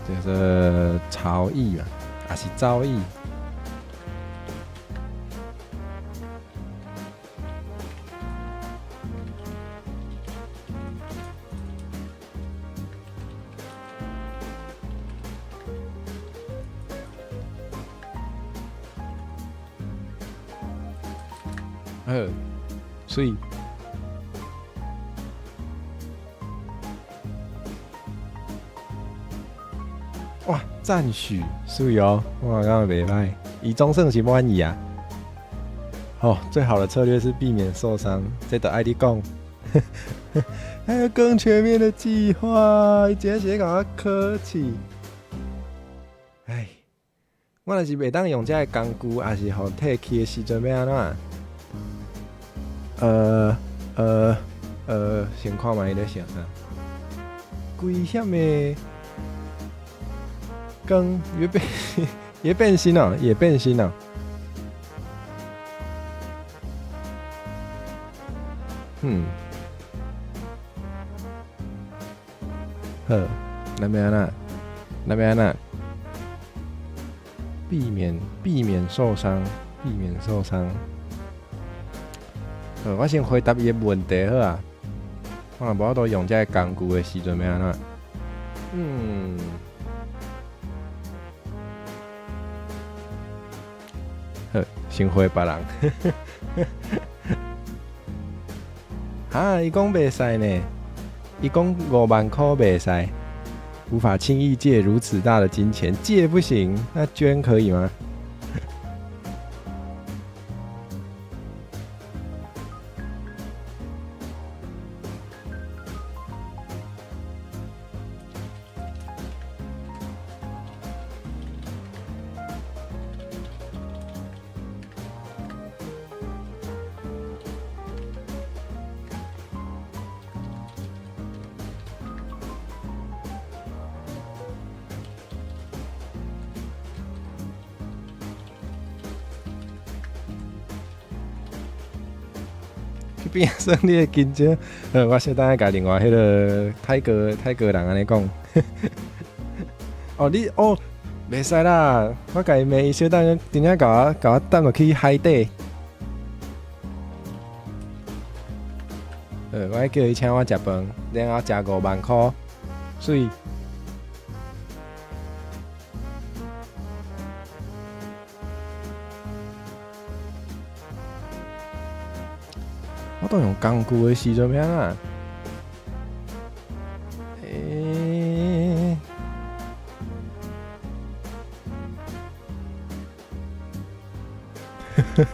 这是曹毅嘛，还是赵毅？所以哇，赞许水哦，我刚刚袂歹，以中胜是满意啊。最好的策略是避免受伤，这都爱你讲。还有更全面的计划，你真是甲我客气。我若是袂当用这个工具，还是互退去的时阵要安怎？先看卖伊咧想啥？危险的光也变形了，也变形了。好，那边那，避免受伤。我先回答伊的问题好啊。我若无都用这个工具的时阵要安怎？好，先回别人。啊，伊讲袂使呢，伊讲5万块袂使，无法轻易借如此大的金钱，借不行，那捐可以吗？去边算你的金钱？我小等下甲另外迄个泰国人安尼讲。你袂使啦！我甲伊骂伊小等下真正甲我带落去海底。我还叫伊请我食饭，然后食5万块，水。我都用工具的时阵要安怎？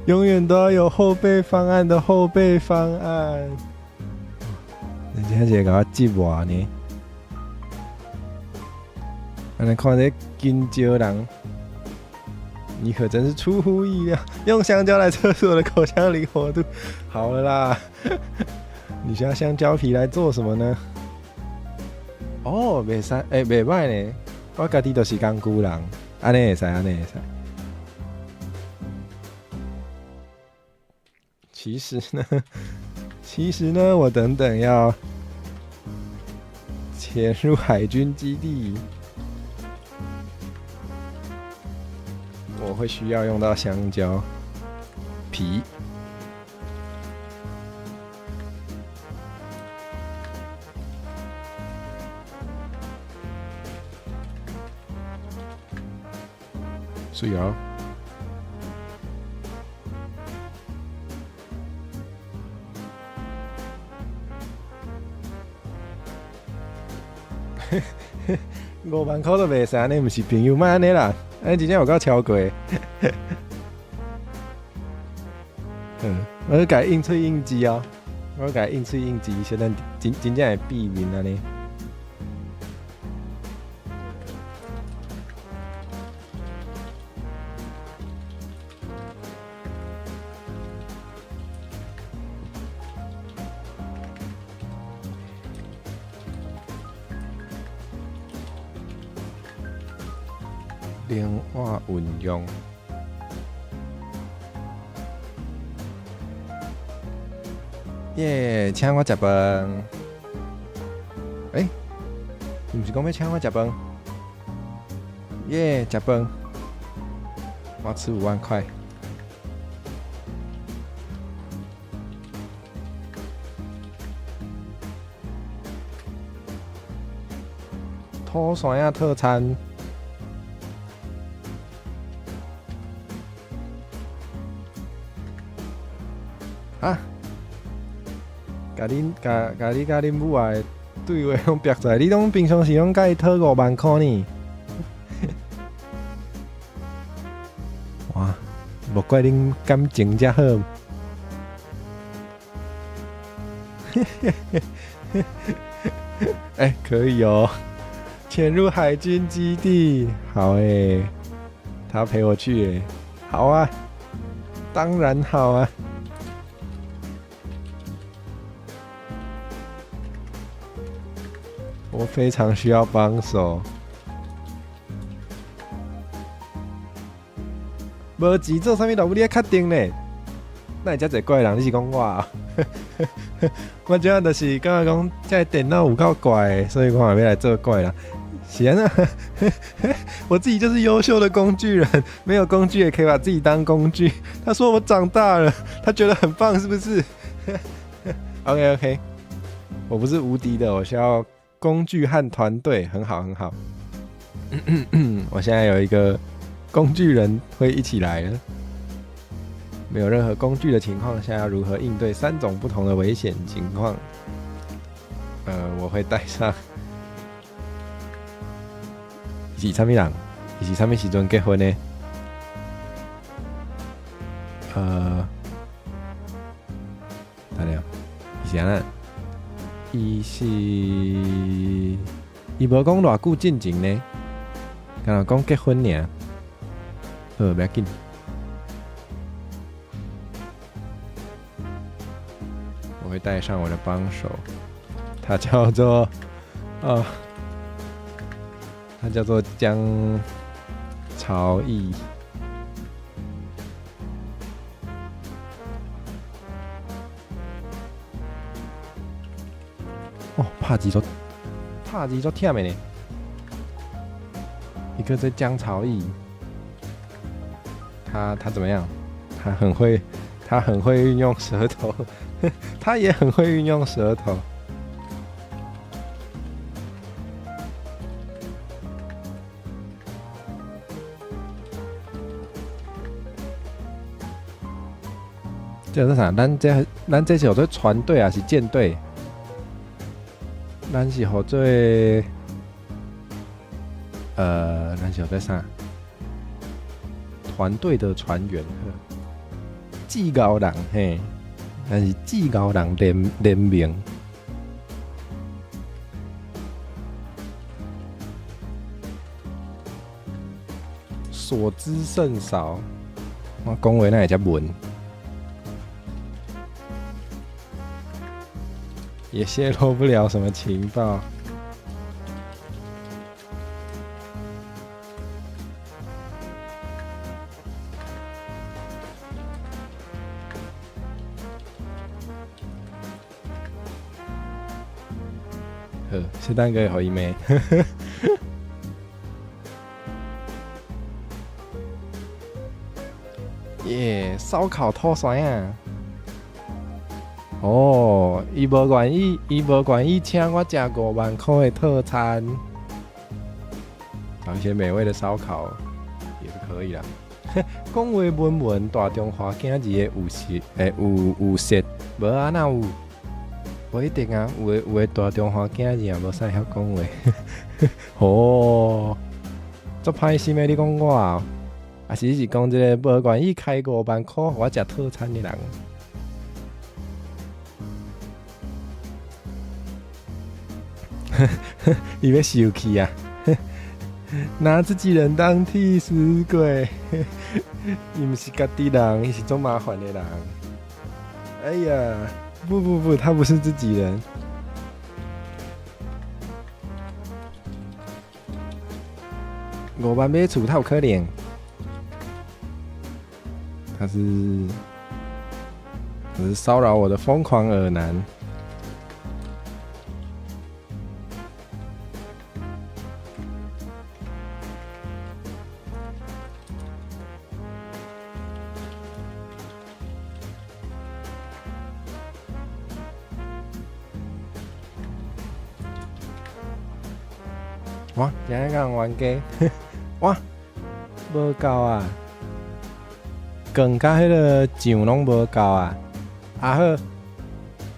永远都要有后备方案的后备方案。人家是甲我接我呢，安尼看这金蕉人。你可真是出乎意料，用香蕉来测试我的口腔灵活度。好了啦，你想要香蕉皮来做什么呢？袂使，袂歹呢。我家己就是工具人，安尼会使。其实呢，我等等要潜入海军基地。我会需要用到香蕉皮，水哦。5万块都袂使，安尼毋是朋友，莫安尼啦。真正有够超过。我改应喙应肌哦，我改应喙应肌，现在真正会避免安尼。灵活运用。耶，请我食饭。你毋是讲要请我食饭？耶，食饭。我吃5万块。土山仔特餐。甲你甲恁母爱对话拢逼出来，你拢平常时拢甲伊讨5万块呢？哇，无怪恁感情遮好。可以哦，潜入海军基地，好诶，他要陪我去诶，好啊，当然好啊。我非常需要帮手。无钱做啥物任务你要确定呢？那会遮侪怪人，你是讲我啊？我主要就是感觉讲，这电脑有够怪的，所以我也要来做怪人。是安那？我自己就是优秀的工具人，没有工具也可以把自己当工具。他说我长大了，他觉得很棒，是不是？OK， 我不是无敌的，我需要工具和团队，很好很好。我现在有一个工具人会一起来了。没有任何工具的情况下，要如何应对3种不同的危险情况？我会带上。伊是啥物人？伊是啥物时阵结婚的？大了，伊是安那？伊无讲偌久进前呢，敢若讲结婚尔。不要紧。我会带上我的帮手，他叫做他叫做江朝义。哦，拍字都忝的呢。一个在江朝义，他怎么样？他很会运用舌头。他也很会运用舌头。这是啥？咱这是合作船队还是舰队？咱是合作咱是合作啥？团队的船员，至高人嘿。但是至高人联名，所知甚少。我讲话那会遮文，也泄露不了什么情报。是蛋可以互伊骂。耶，烧烤拖酸啊！哦，伊无愿意请我吃5万块的特餐，找一些美味的烧烤也是可以啦。讲话文大中华囝儿的有舌，无啊哪有？不一定啊，有的大中华囝儿也无啥晓讲话。哦，足歹心的，你讲我啊？还是讲这个无愿意开5万块，我食特餐的人？你要生气啊？拿自己人当替死鬼？伊不是家己人，伊是做麻烦的人。哎呀！不，他不是自己人。5万买厝，他有可能。他是骚扰我的疯狂耳男。哇，今日讲玩家，哇，无够啊！更甲迄个酱拢无够啊！啊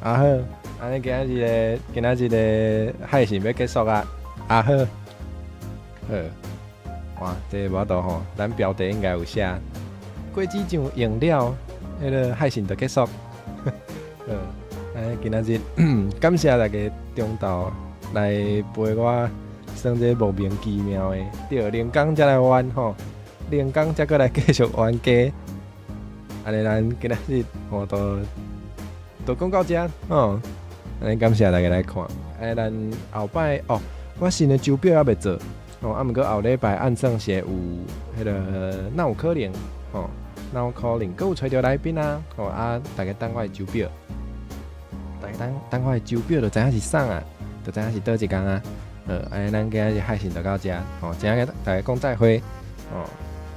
好，安尼今仔日个海信要结束啊！啊好，哇，这无度吼，咱标题应该有写，果子酱用了，迄个海信就结束。安尼今仔日感谢大家中昼来陪我算这莫名其妙的，对，连工才来玩吼，连工才过来继续玩家。安尼咱今仔日都讲到这吼，安尼感谢大家来看。安尼咱后摆哦，我新的手表还未做哦，啊，毋过后礼拜按算是有迄个那有可能吼，那有可能，佮有找着来宾啊，吼啊，大家等我的手表，大家等我的手表就知影是啥啊，就知影是倒一工啊。安尼咱今仔日海信就到这，吼，今日大家讲再会，哦，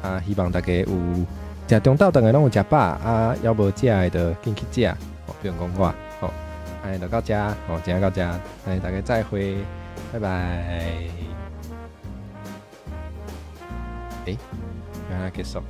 啊，希望大家有食中昼顿的拢有食饱，啊，要无食的就紧去食，哦，不用讲我，吼，安尼就到这，吼，今日到这，安尼大家再会，拜拜。诶，刚刚结束。